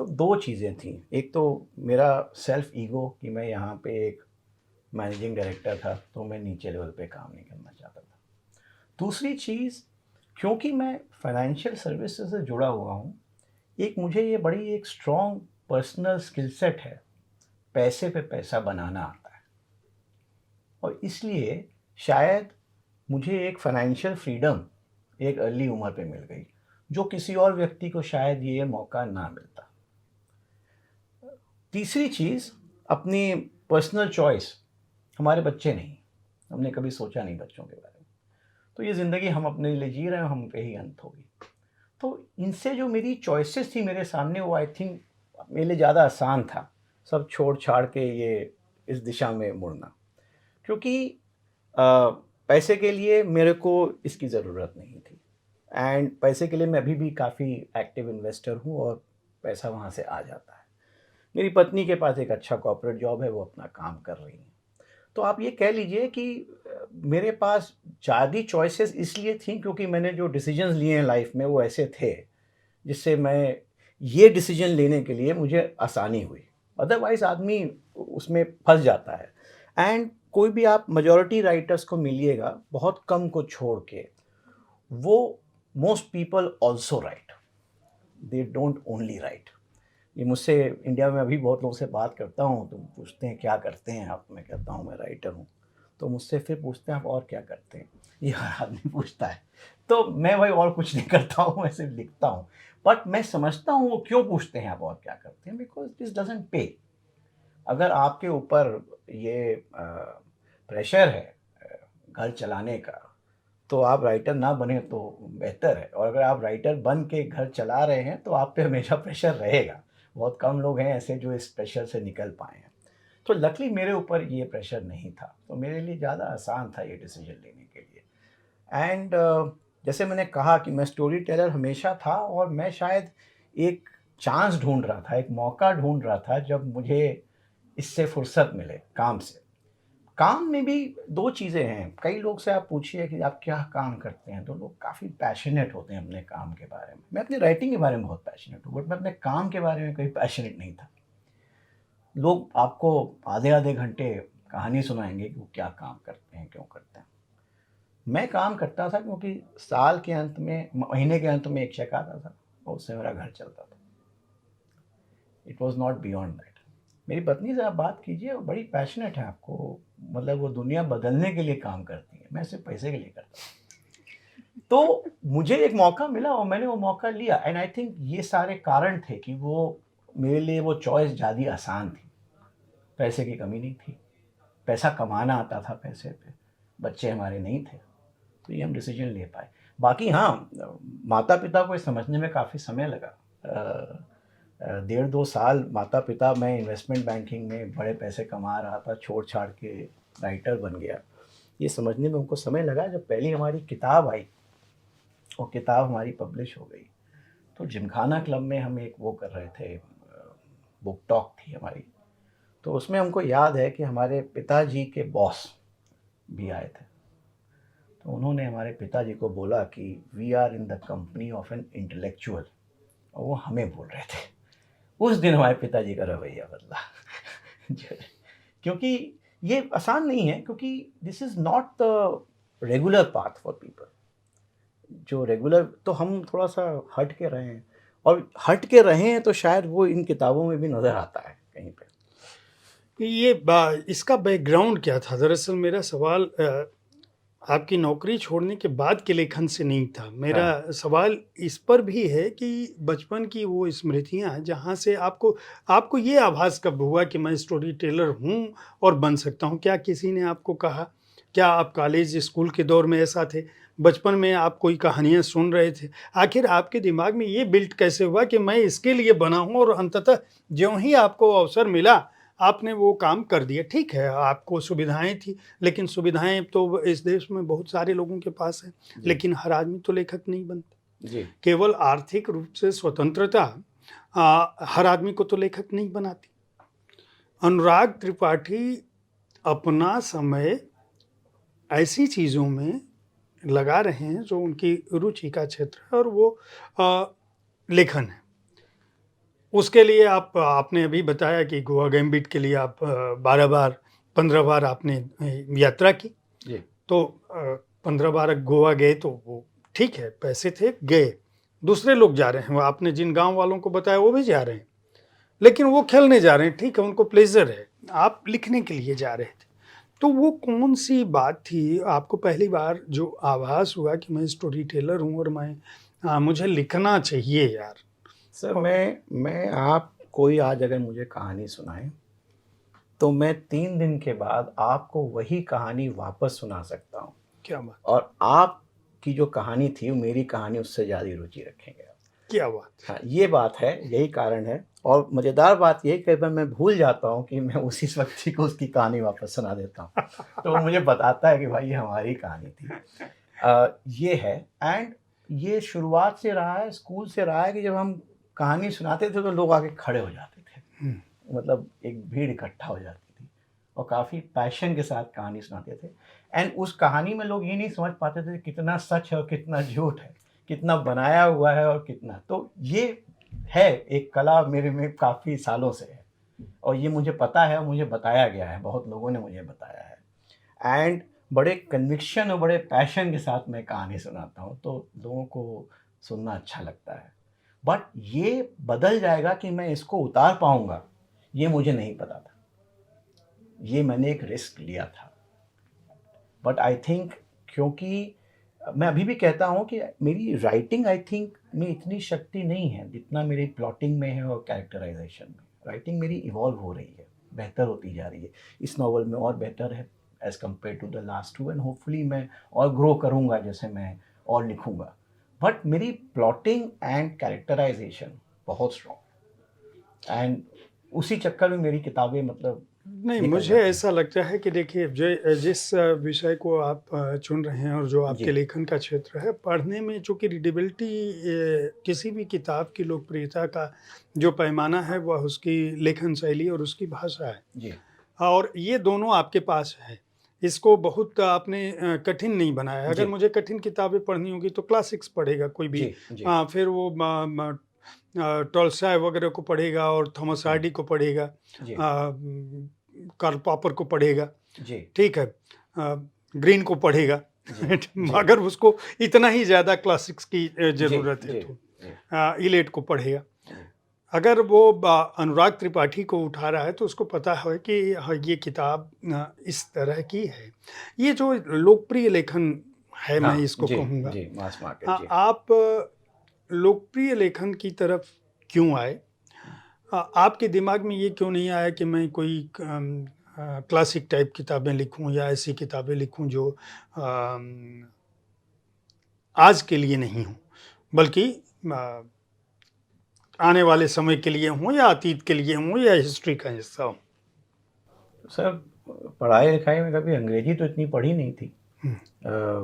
Speaker 1: तो दो चीज़ें थीं, एक तो मेरा सेल्फ ईगो कि मैं यहाँ पे एक मैनेजिंग डायरेक्टर था, तो मैं नीचे लेवल पे काम नहीं करना चाहता था। दूसरी चीज़, क्योंकि मैं फाइनेंशियल सर्विसेज से जुड़ा हुआ हूँ, एक मुझे ये बड़ी एक स्ट्रॉन्ग पर्सनल स्किल सेट है, पैसे पे पैसा बनाना आता है। और इसलिए शायद मुझे एक फाइनेंशियल फ्रीडम एक अर्ली उम्र पे मिल गई, जो किसी और व्यक्ति को शायद ये मौका ना मिलता। तीसरी चीज़, अपनी पर्सनल चॉइस। हमारे बच्चे नहीं, हमने कभी सोचा नहीं बच्चों के बारे में, तो ये ज़िंदगी हम अपने लिए जी रहे हैं, हम पे ही अंत होगी। तो इनसे जो मेरी चॉइसेस थी मेरे सामने, वो आई थिंक मेरे लिए ज़्यादा आसान था, सब छोड़ छाड़ के ये इस दिशा में मुड़ना। क्योंकि पैसे के लिए मेरे को इसकी ज़रूरत नहीं थी, एंड पैसे के लिए मैं अभी भी काफ़ी एक्टिव इन्वेस्टर हूँ और पैसा वहाँ से आ जाता है। मेरी पत्नी के पास एक अच्छा कॉर्पोरेट जॉब है, वो अपना काम कर रही हैं। तो आप ये कह लीजिए कि मेरे पास ज़्यादा चॉइसेस इसलिए थी क्योंकि मैंने जो डिसीजंस लिए हैं लाइफ में वो ऐसे थे, जिससे मैं ये डिसीजन लेने के लिए मुझे आसानी हुई। अदरवाइज़ आदमी उसमें फँस जाता है। एंड कोई भी आप मेजॉरिटी राइटर्स को मिलिएगा, बहुत कम को छोड़ के, वो most people also right, they don't only right. ये मुझसे इंडिया में अभी बहुत लोगों से बात करता हूँ तो पूछते हैं क्या करते हैं आप, मैं कहता हूँ मैं राइटर हूँ, तो मुझसे फिर पूछते हैं आप और क्या करते हैं, ये हर आदमी पूछता है। तो मैं भाई और कुछ नहीं करता हूँ, मैं सिर्फ लिखता हूँ। बट मैं समझता हूँ वो क्यों पूछते हैं आप और क्या करते हैं, बिकॉज दिस डजंट पे। अगर आपके ऊपर ये प्रेशर है घर चलाने का, तो आप राइटर ना बने तो बेहतर है, और अगर आप राइटर बन के घर चला रहे हैं तो आप पे हमेशा प्रेशर रहेगा। बहुत कम लोग हैं ऐसे जो इस प्रेशर से निकल पाए हैं। तो लकीली मेरे ऊपर ये प्रेशर नहीं था, तो मेरे लिए ज़्यादा आसान था ये डिसीजन लेने के लिए। एंड जैसे मैंने कहा कि मैं स्टोरी टेलर हमेशा था, और मैं शायद एक चांस ढूंढ रहा था, एक मौका ढूंढ रहा था जब मुझे इससे फुर्सत मिले काम से। काम में भी दो चीज़ें हैं, कई लोग से आप पूछिए कि आप क्या काम करते हैं, तो लोग काफ़ी पैशनेट होते हैं अपने काम के बारे में। मैं अपनी राइटिंग के बारे में बहुत पैशनेट हूँ, बट मैं अपने काम के बारे में कभी पैशनेट नहीं था। लोग आपको आधे-आधे घंटे कहानी सुनाएँगे कि वो क्या काम करते हैं, क्यों करते हैं। मैं काम करता था क्योंकि साल के अंत में, महीने के अंत में एक चेक आता था और उससे मेरा घर चलता था। It was not beyond that. मेरी पत्नी से आप बात कीजिए, वो बड़ी पैशनेट है, आपको मतलब वो दुनिया बदलने के लिए काम करती है, मैं सिर्फ पैसे के लिए करता हूँ। तो मुझे एक मौका मिला और मैंने वो मौका लिया, एंड आई थिंक ये सारे कारण थे कि वो मेरे लिए वो चॉइस ज़्यादा आसान थी। पैसे की कमी नहीं थी, पैसा कमाना आता था पैसे पे, बच्चे हमारे नहीं थे, तो ये हम डिसीजन ले पाए। बाकी हाँ, माता-पिता को ये समझने में काफ़ी समय लगा। 1.5-2 साल माता-पिता, मैं इन्वेस्टमेंट बैंकिंग में बड़े पैसे कमा रहा था, छोड़-छाड़ के राइटर बन गया। ये समझने में उनको समय लगा। जब पहली हमारी किताब आई और किताब हमारी पब्लिश हो गई, तो जिमखाना क्लब में हम एक वो कर रहे थे, बुक टॉक थी हमारी। तो उसमें हमको याद है कि हमारे पिताजी के बॉस भी आए थे। तो उन्होंने हमारे पिताजी को बोला कि we are in the company of an intellectual, और वो हमें बोल रहे थे। उस दिन हमारे पिताजी का रवैया बदला। क्योंकि ये आसान नहीं है, क्योंकि this is not the regular path for people. जो रेगुलर, तो हम थोड़ा सा हट के रहे हैं, और हट के रहे हैं तो शायद वो इन किताबों में भी नज़र आता है कहीं पे।
Speaker 2: इसका बैकग्राउंड क्या था? दरअसल मेरा सवाल आपकी नौकरी छोड़ने के बाद के लेखन से नहीं था। मेरा
Speaker 1: हाँ,
Speaker 2: सवाल इस पर भी है कि बचपन की वो स्मृतियाँ जहाँ से आपको आपको ये आभास कब हुआ कि मैं स्टोरी टेलर हूँ और बन सकता हूँ? क्या किसी ने आपको कहा? क्या आप कॉलेज, स्कूल के दौर में ऐसा थे? बचपन में आप कोई कहानियाँ सुन रहे थे? आखिर आपके दिमाग में ये बिल्ट कैसे हुआ कि मैं इसके लिए बना हूँ और अंततः ज्यों ही आपको अवसर मिला, आपने वो काम कर दिया? ठीक है, आपको सुविधाएँ थी, लेकिन सुविधाएँ तो इस देश में बहुत सारे लोगों के पास है,
Speaker 1: जी,
Speaker 2: लेकिन हर आदमी तो लेखक नहीं बनता।
Speaker 1: जी,
Speaker 2: केवल आर्थिक रूप से स्वतंत्रता हर आदमी को तो लेखक नहीं बनाती। अनुराग त्रिपाठी अपना समय ऐसी चीज़ों में लगा रहे हैं जो उनकी रुचि का क्षेत्र है और वो लेखन है। उसके लिए आपने अभी बताया कि गोवा गैम्बिट के लिए आप 12 बार, 15 बार आपने यात्रा की।
Speaker 1: जी,
Speaker 2: तो 15 बार गोवा गए तो वो ठीक है, पैसे थे, गए। दूसरे लोग जा रहे हैं, वो आपने जिन गाँव वालों को बताया वो भी जा रहे हैं। लेकिन वो खेलने जा रहे हैं, ठीक है, उनको प्लेज़र है। आप लिखने के लिए जा रहे थे। तो वो कौन-सी बात थी आपको पहली बार जो आभास हुआ कि मैं स्टोरी टेलर हूँ और मुझे लिखना चाहिए यार?
Speaker 1: सर
Speaker 2: औ
Speaker 1: मैं आप कोई आज अगर मुझे कहानी सुनाएँ, तो मैं 3 दिन के बाद आपको वही कहानी वापस सुना सकता हूँ,
Speaker 2: क्या बात!
Speaker 1: और आपकी जो कहानी थी, वो मेरी कहानी उससे ज़्यादा रुचि रखेंगे आप।
Speaker 2: क्या बात!
Speaker 1: हाँ, ये बात है, यही कारण है, और मज़ेदार बात ये है कि कई बार मैं भूल जाता हूँ कि मैं उसी व्यक्ति को उसकी कहानी वापस सुना देता हूँ। तो वो मुझे बताता है कि भाई ये हमारी कहानी थी। ये है, एंड ये शुरुआत से रहा है, स्कूल से रहा है कि जब हम कहानी सुनाते थे तो लोग आके खड़े हो जाते थे।
Speaker 2: हुँ,
Speaker 1: मतलब एक भीड़ इकट्ठा हो जाती थी, और काफ़ी पैशन के साथ कहानी सुनाते थे, एंड उस कहानी में लोग ये नहीं समझ पाते थे कितना सच है और कितना झूठ है, कितना बनाया हुआ है और कितना। तो ये है एक कला मेरे में काफ़ी सालों से है, और ये मुझे पता है और मुझे बताया गया है, बहुत लोगों ने मुझे बताया है, एंड बड़े कन्विक्शन और बड़े पैशन के साथ मैं कहानी सुनाता हूँ, तो लोगों को सुनना अच्छा लगता है। बट ये बदल जाएगा कि मैं इसको उतार पाऊँगा, ये मुझे नहीं पता था। ये मैंने एक रिस्क लिया था। बट आई थिंक, क्योंकि मैं अभी भी कहता हूँ कि मेरी राइटिंग आई थिंक में इतनी शक्ति नहीं है, जितना मेरी प्लॉटिंग में है और कैरेक्टराइज़ेशन में। राइटिंग मेरी इवॉल्व हो रही है, बेहतर होती जा रही है। इस नॉवल में और बेहतर है as compare to the last 2, and hopefully मैं और ग्रो करूँगा जैसे मैं और लिखूँगा। बट मेरी प्लॉटिंग एंड कैरेक्टराइज़ेशन बहुत स्ट्रॉन्ग है, एंड उसी चक्कर में मेरी किताबें मतलब
Speaker 2: नहीं,
Speaker 1: निकल
Speaker 2: मुझे
Speaker 1: जाती हैं।
Speaker 2: ऐसा लगता है कि देखिए जिस विषय को आप चुन रहे हैं और जो आपके
Speaker 1: जी,
Speaker 2: लेखन का क्षेत्र है, पढ़ने में चूँकि रीडेबिलिटी किसी भी किताब की लोकप्रियता का जो पैमाना है, वह उसकी लेखन शैली और उसकी भाषा है।
Speaker 1: जी,
Speaker 2: और ये दोनों आपके पास है। इसको बहुत आपने कठिन नहीं बनाया है। अगर
Speaker 1: जी,
Speaker 2: मुझे कठिन किताबें पढ़नी होगी तो क्लासिक्स पढ़ेगा कोई भी।
Speaker 1: जी, जी,
Speaker 2: फिर वो टॉल्स्टॉय वगैरह को पढ़ेगा और थॉमस
Speaker 1: हाँ,
Speaker 2: हार्डी को पढ़ेगा।
Speaker 1: जी,
Speaker 2: कार्ल पॉपर को पढ़ेगा,
Speaker 1: जी,
Speaker 2: ठीक है। ग्रीन को पढ़ेगा।
Speaker 1: जी, जी,
Speaker 2: अगर उसको इतना ही ज़्यादा क्लासिक्स की
Speaker 1: जी,
Speaker 2: ज़रूरत है
Speaker 1: जी,
Speaker 2: तो
Speaker 1: जी,
Speaker 2: इलियट को पढ़ेगा।
Speaker 1: जी,
Speaker 2: अगर वो अनुराग त्रिपाठी को उठा रहा है तो उसको पता है कि हाँ, ये किताब इस तरह की है। ये जो लोकप्रिय लेखन है, मैं
Speaker 1: हाँ,
Speaker 2: इसको
Speaker 1: जी,
Speaker 2: कहूँगा।
Speaker 1: जी, मास मार्केट, जी।
Speaker 2: आप लोकप्रिय लेखन की तरफ क्यों आए? आपके दिमाग में ये क्यों नहीं आया कि मैं कोई क्लासिक टाइप किताबें लिखूँ या ऐसी किताबें लिखूँ जो अम, आज के लिए नहीं हों, बल्कि अ, आने वाले समय के लिए हों या अतीत के लिए हों या हिस्ट्री का हिस्सा हों?
Speaker 1: सर, पढ़ाई-लिखाई में कभी अंग्रेज़ी तो इतनी पढ़ी नहीं थी।
Speaker 2: हुँ,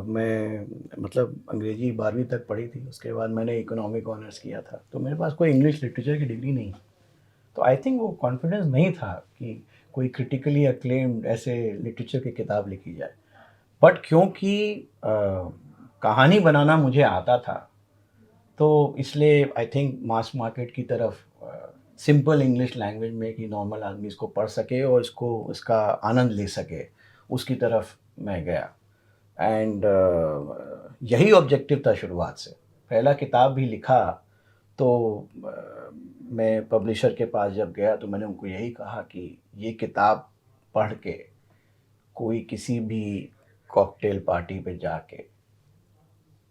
Speaker 1: मैं मतलब अंग्रेज़ी 12वीं तक पढ़ी थी, उसके बाद मैंने इकोनॉमिक ऑनर्स किया था, तो मेरे पास कोई इंग्लिश लिटरेचर की डिग्री नहीं। तो आई थिंक वो कॉन्फिडेंस नहीं था कि कोई क्रिटिकली अक्लेम्ड ऐसे लिटरेचर की किताब लिखी जाए। बट क्योंकि कहानी बनाना मुझे आता था, तो इसलिए आई थिंक मास मार्केट की तरफ सिंपल इंग्लिश लैंग्वेज में कि नॉर्मल आदमी इसको पढ़ सके और इसको इसका आनंद ले सके, उसकी तरफ मैं गया। एंड यही ऑब्जेक्टिव था शुरुआत से। पहला किताब भी लिखा तो मैं पब्लिशर के पास जब गया तो मैंने उनको यही कहा कि ये किताब पढ़ के कोई किसी भी कॉकटेल पार्टी पे जाके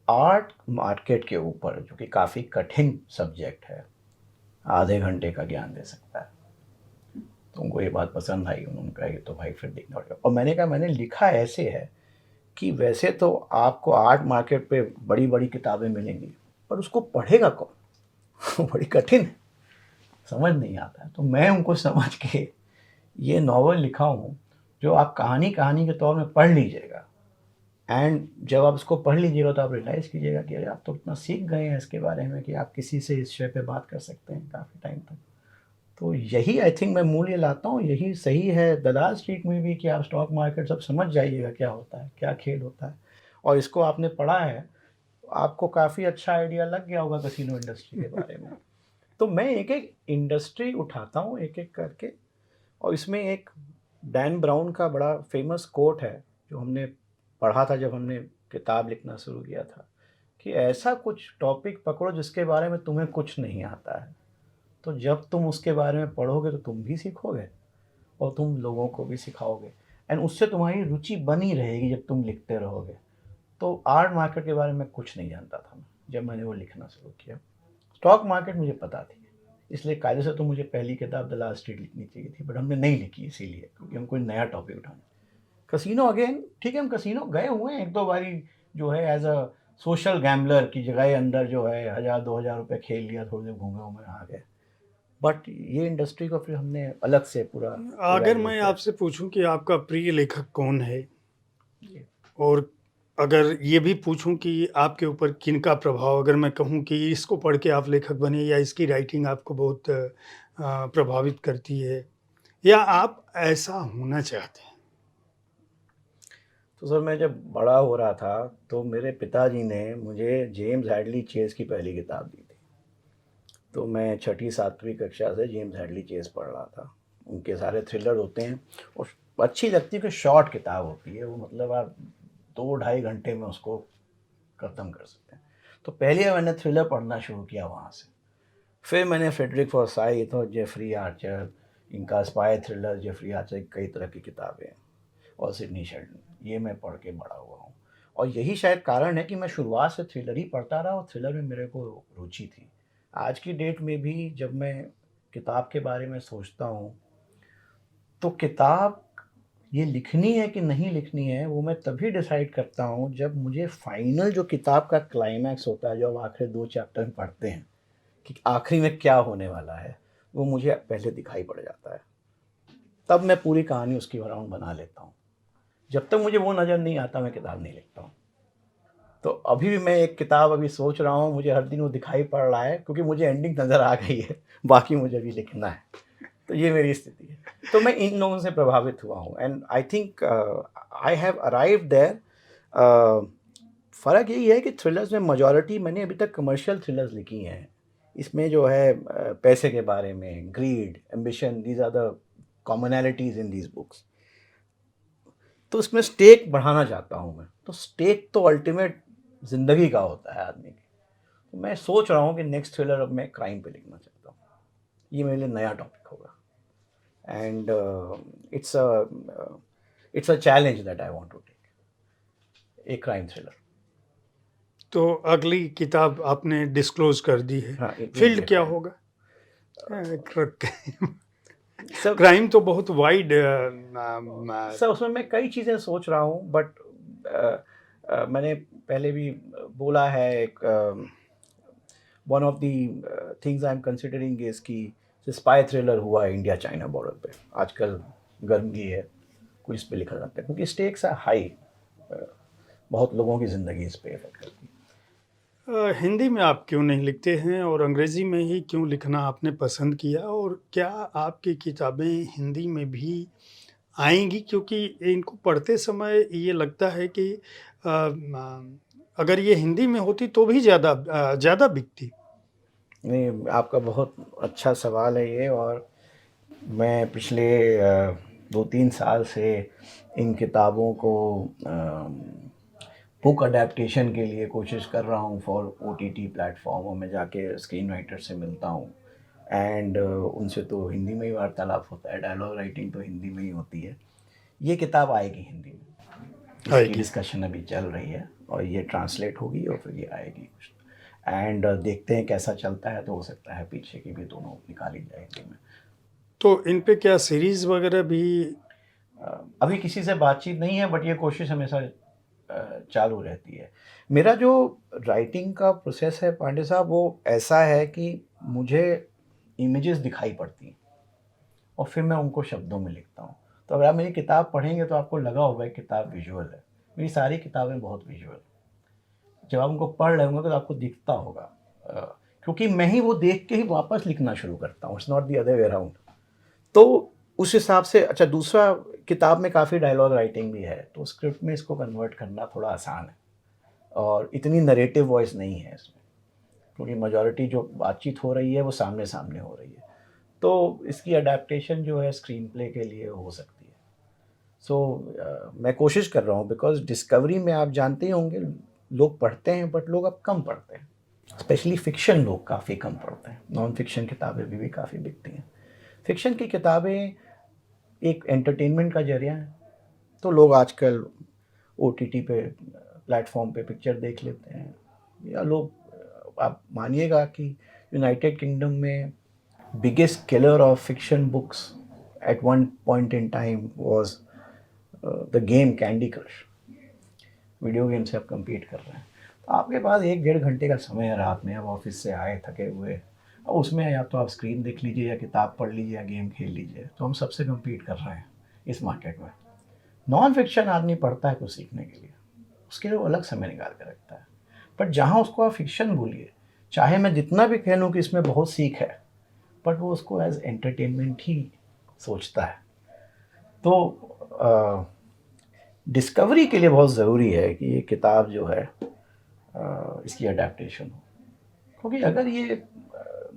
Speaker 1: आर्ट मार्केट के ऊपर, जो कि काफ़ी कठिन सब्जेक्ट है, आधे घंटे का ज्ञान दे सकता है। तो उनको ये बात पसंद आई, उन्होंने कहा ये तो भाई फिर देखना पड़ेगा। और मैंने कहा मैंने लिखा ऐसे है कि वैसे तो आपको आर्ट मार्केट पे बड़ी बड़ी किताबें मिलेंगी, पर उसको पढ़ेगा कौन? बड़ी कठिन है, समझ नहीं आता है। तो मैं उनको समझ के ये नॉवल लिखा हूँ जो आप कहानी कहानी के तौर में पढ़ लीजिएगा, एंड जब आप इसको पढ़ लीजिएगा तो आप रियलाइज़ कीजिएगा कि अरे आप तो इतना सीख गए हैं इसके बारे में कि आप किसी से इस विषय पे बात कर सकते हैं काफ़ी टाइम तक। तो यही आई थिंक मैं मूल्य लाता हूँ, यही सही है दलाल स्ट्रीट में भी कि आप स्टॉक मार्केट सब समझ जाइएगा क्या होता है, क्या खेल होता है। और इसको आपने पढ़ा है तो आपको काफ़ी अच्छा आइडिया लग गया होगा कसिनो इंडस्ट्री के बारे में। तो मैं एक एक इंडस्ट्री उठाता हूँ एक एक करके, और इसमें एक डैन ब्राउन का बड़ा फेमस कोट है जो हमने पढ़ा था जब हमने किताब लिखना शुरू किया था, कि ऐसा कुछ टॉपिक पकड़ो जिसके बारे में तुम्हें कुछ नहीं आता है, तो जब तुम उसके बारे में पढ़ोगे तो तुम भी सीखोगे और तुम लोगों को भी सिखाओगे, एंड उससे तुम्हारी रुचि बनी रहेगी जब तुम लिखते रहोगे। तो आर्ट मार्केट के बारे में कुछ नहीं जानता था मैं जब मैंने वो लिखना शुरू किया। स्टॉक मार्केट मुझे पता थी, इसलिए कायदे से तो मुझे पहली किताब द लास्ट स्ट्रीट लिखनी चाहिए थी, बट हमने नहीं लिखी इसीलिए क्योंकि हम कोई नया टॉपिक उठाना। कसिनो अगेन ठीक है, हम कसिनो गए हुए हैं एक दो बारी, जो है एज अ सोशल गैम्बलर की जगह अंदर जो है 1000-2000 रुपये खेल लिया, थोड़ी देर घूमे घूमे आ गए, बट ये इंडस्ट्री को फिर हमने अलग से पूरा
Speaker 2: अगर
Speaker 1: इवेल्युएट
Speaker 2: मैं
Speaker 1: किया।
Speaker 2: आपसे पूछूं कि आपका प्रिय लेखक कौन है,
Speaker 1: ये
Speaker 2: और अगर ये भी पूछूं कि आपके ऊपर किनका प्रभाव, अगर मैं कहूं कि इसको पढ़ के आप लेखक बने या इसकी राइटिंग आपको बहुत प्रभावित करती है, या आप ऐसा होना चाहते हैं?
Speaker 1: तो सर मैं जब बड़ा हो रहा था तो मेरे पिताजी ने मुझे जेम्स हैडली चेज़ की पहली किताब दी थी। तो मैं छठी सातवीं कक्षा से जेम्स हैडली चेज़ पढ़ रहा था। उनके सारे थ्रिलर होते हैं और अच्छी लगती है कि शॉर्ट किताब होती है वो, मतलब आप 2 ढाई घंटे में उसको ख़त्म कर सकते हैं। तो पहले मैंने थ्रिलर पढ़ना शुरू किया वहाँ से। फिर मैंने फ्रेडरिक फॉर्साइथ और जेफरी आर्चर, इनका स्पाई थ्रिलर, जेफरी आर्चर की कई तरह की किताबें हैं, और सिडनी शेल्डन, ये मैं पढ़ के बड़ा हुआ हूँ। और यही शायद कारण है कि मैं शुरुआत से थ्रिलर ही पढ़ता रहा और थ्रिलर में मेरे को रुचि थी। आज की डेट में भी जब मैं किताब के बारे में सोचता हूँ तो किताब ये लिखनी है कि नहीं लिखनी है वो मैं तभी डिसाइड करता हूँ जब मुझे फाइनल जो किताब का क्लाइमैक्स होता है, जो आप आखिरी 2 चैप्टर में पढ़ते हैं कि आखिरी में क्या होने वाला है, वो मुझे पहले दिखाई पड़ जाता है। तब मैं पूरी कहानी उसकी अराउंड बना लेता हूँ। जब तक मुझे वो नज़र नहीं आता मैं किताब नहीं लिखता हूँ। तो अभी भी मैं एक किताब अभी सोच रहा हूँ, मुझे हर दिन वो दिखाई पड़ रहा है क्योंकि मुझे एंडिंग नज़र आ गई है, बाकी मुझे अभी लिखना है। तो ये मेरी स्थिति है। तो मैं इन लोगों से प्रभावित हुआ हूँ, and I think I have arrived there. फ़र्क यही है कि थ्रिलर्स में मेजॉरिटी मैंने अभी तक कमर्शियल थ्रिलर्स लिखी हैं। इसमें जो है पैसे के बारे में, greed, ambition, these are the commonalities in these books. तो इसमें स्टेक बढ़ाना चाहता हूँ मैं। तो स्टेक तो अल्टीमेट ज़िंदगी का होता है आदमी की। तो मैं सोच रहा हूँ कि नेक्स्ट थ्रिलर अब मैं क्राइम पे लिखना चाहता हूँ। ये मेरे लिए नया टॉपिक होगा, and it's a challenge that I want to take, a crime thriller.
Speaker 2: तो अगली किताब आपने डिस्क्लोज कर दी है,
Speaker 1: हाँ, it will be
Speaker 2: field
Speaker 1: a
Speaker 2: क्या
Speaker 1: क्राइम।
Speaker 2: होगा?
Speaker 1: सब
Speaker 2: क्राइम तो बहुत वाइड।
Speaker 1: सर उसमें मैं कई चीज़ें सोच रहा हूँ, बट मैंने पहले भी बोला है, एक one of the things I am considering is कि स्पाई थ्रिलर हुआ है इंडिया चाइना बॉर्डर पे, आजकल गर्मी है, कुछ इस पे लिखा जाता है क्योंकि स्टेक्स है हाई, बहुत लोगों की ज़िंदगी इस पे इफेक्ट करती है।
Speaker 2: हिंदी में आप क्यों नहीं लिखते हैं, और अंग्रेज़ी में ही क्यों लिखना आपने पसंद किया, और क्या आपकी किताबें हिंदी में भी आएंगी? क्योंकि इनको पढ़ते समय ये लगता है कि अगर ये हिंदी में होती तो भी ज़्यादा बिकती।
Speaker 1: नहीं, आपका बहुत अच्छा सवाल है ये, और मैं पिछले 2-3 साल से इन किताबों को बुक अडेप्टेशन के लिए कोशिश कर रहा हूँ फॉर OTT प्लेटफॉर्मों में जाके स्क्रीन राइटर से मिलता हूँ एंड उनसे तो हिंदी में ही वार्तालाप होता है, डायलॉग राइटिंग तो हिंदी में ही होती है। ये किताब आएगी हिंदी में, इसकी
Speaker 2: आएगी।
Speaker 1: डिस्कशन अभी चल रही है और ये ट्रांसलेट होगी और फिर ये आएगी एंड देखते हैं कैसा चलता है, तो हो सकता है पीछे की भी दोनों निकाली जाए हिंदी में।
Speaker 2: तो इन पे क्या सीरीज़ वगैरह भी?
Speaker 1: अभी किसी से बातचीत नहीं है, बट ये कोशिश हमेशा चालू रहती है। मेरा जो राइटिंग का प्रोसेस है पांडे साहब, वो ऐसा है कि मुझे इमेजेस दिखाई पड़ती हैं और फिर मैं उनको शब्दों में लिखता हूँ। तो अगर आप मेरी किताब पढ़ेंगे तो आपको लगा होगा कि किताब विजुअल है। मेरी सारी किताबें बहुत विजुअल, जब आप उनको पढ़ रहे होंगे तो आपको दिखता होगा, क्योंकि मैं ही वो देख के ही वापस लिखना शुरू करता हूँ, it's not the other way around. तो उस हिसाब से अच्छा, दूसरा किताब में काफ़ी डायलॉग राइटिंग भी है, तो स्क्रिप्ट में इसको कन्वर्ट करना थोड़ा आसान है और इतनी नरेटिव वॉइस नहीं है इसमें, क्योंकि मेजॉरिटी जो बातचीत हो रही है वो सामने सामने हो रही है। तो इसकी अडेप्टेशन जो है स्क्रीन प्ले के लिए हो सकती है। सो मैं कोशिश कर रहा हूँ, बिकॉज डिस्कवरी में आप जानते ही होंगे लोग पढ़ते हैं, बट लोग अब कम पढ़ते हैं, स्पेशली फ़िक्शन लोग काफ़ी कम पढ़ते हैं। नॉन फिक्शन किताबें भी काफ़ी बिकती हैं। फ़िक्शन की किताबें एक एंटरटेनमेंट का जरिया है, तो लोग आजकल OTT पे प्लेटफॉर्म पे पिक्चर देख लेते हैं, या लोग आप मानिएगा कि यूनाइटेड किंगडम में biggest killer of fiction books at one point in time was the game candy crush. Video game से आप compete कर रहे हैं, तो आपके पास 1-1.5 घंटे का समय है रात में, आप ऑफिस से आए थके हुए, और उसमें या तो आप स्क्रीन देख लीजिए या किताब पढ़ लीजिए या गेम खेल लीजिए। तो हम सबसे compete कर रहे हैं इस मार्केट में। नॉन फिक्शन आदमी पढ़ता है कुछ सीखने के लिए, उसके लिए वो अलग समय निकाल कर रखता है, बट जहाँ उसको आप फिक्शन बोलिए, चाहे मैं जितना भी कह लूँ कि इसमें बहुत सीख है, बट वो उसको एज एंटरटेनमेंट ही सोचता है। तो डिस्कवरी के लिए बहुत ज़रूरी है कि ये किताब जो है इसकी अडेप्टेशन हो, क्योंकि अगर ये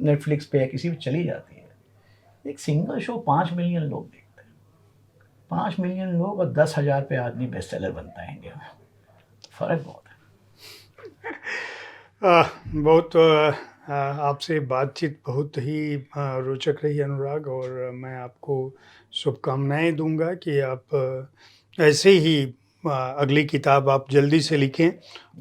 Speaker 1: नेटफ्लिक्स पे या किसी भी चली जाती है, एक सिंगल शो 5 मिलियन लोग देखते हैं, 5 मिलियन लोग और 10,000 पे आदमी बेस्ट सेलर बनता है इंडिया में, फ़र्क बहुत है।
Speaker 2: बहुत आपसे बातचीत बहुत ही रोचक रही अनुराग, और मैं आपको शुभकामनाएं दूंगा कि आप ऐसे ही अगली किताब आप जल्दी से लिखें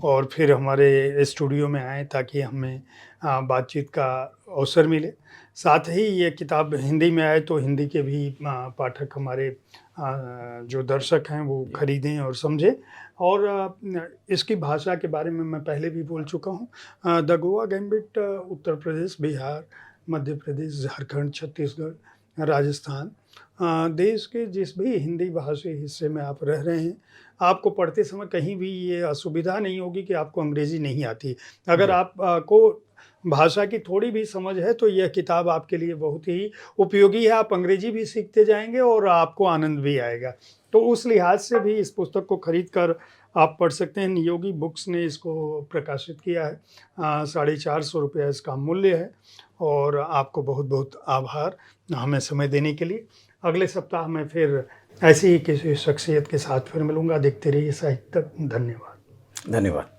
Speaker 2: और फिर हमारे स्टूडियो में आएँ ताकि हमें बातचीत का अवसर मिले। साथ ही ये किताब हिंदी में आए तो हिंदी के भी पाठक हमारे जो दर्शक हैं वो खरीदें और समझें। और इसकी भाषा के बारे में मैं पहले भी बोल चुका हूँ। द गोवा गैम्बिट उत्तर प्रदेश, बिहार, मध्य प्रदेश, झारखंड, छत्तीसगढ़, राजस्थान, देश के जिस भी हिंदी भाषी हिस्से में आप रह रहे हैं, आपको पढ़ते समय कहीं भी ये असुविधा नहीं होगी कि आपको अंग्रेज़ी नहीं आती। अगर आप को भाषा की थोड़ी भी समझ है तो यह किताब आपके लिए बहुत ही उपयोगी है। आप अंग्रेज़ी भी सीखते जाएंगे और आपको आनंद भी आएगा। तो उस लिहाज से भी इस पुस्तक को खरीद कर आप पढ़ सकते हैं। नियोगी बुक्स ने इसको प्रकाशित किया है। 450 रुपये इसका मूल्य है। और आपको बहुत बहुत आभार हमें समय देने के लिए। अगले सप्ताह मैं फिर ऐसी ही किसी शख्सियत के साथ फिर मिलूँगा। देखते रहिए साहित्य तक। धन्यवाद।
Speaker 1: धन्यवाद।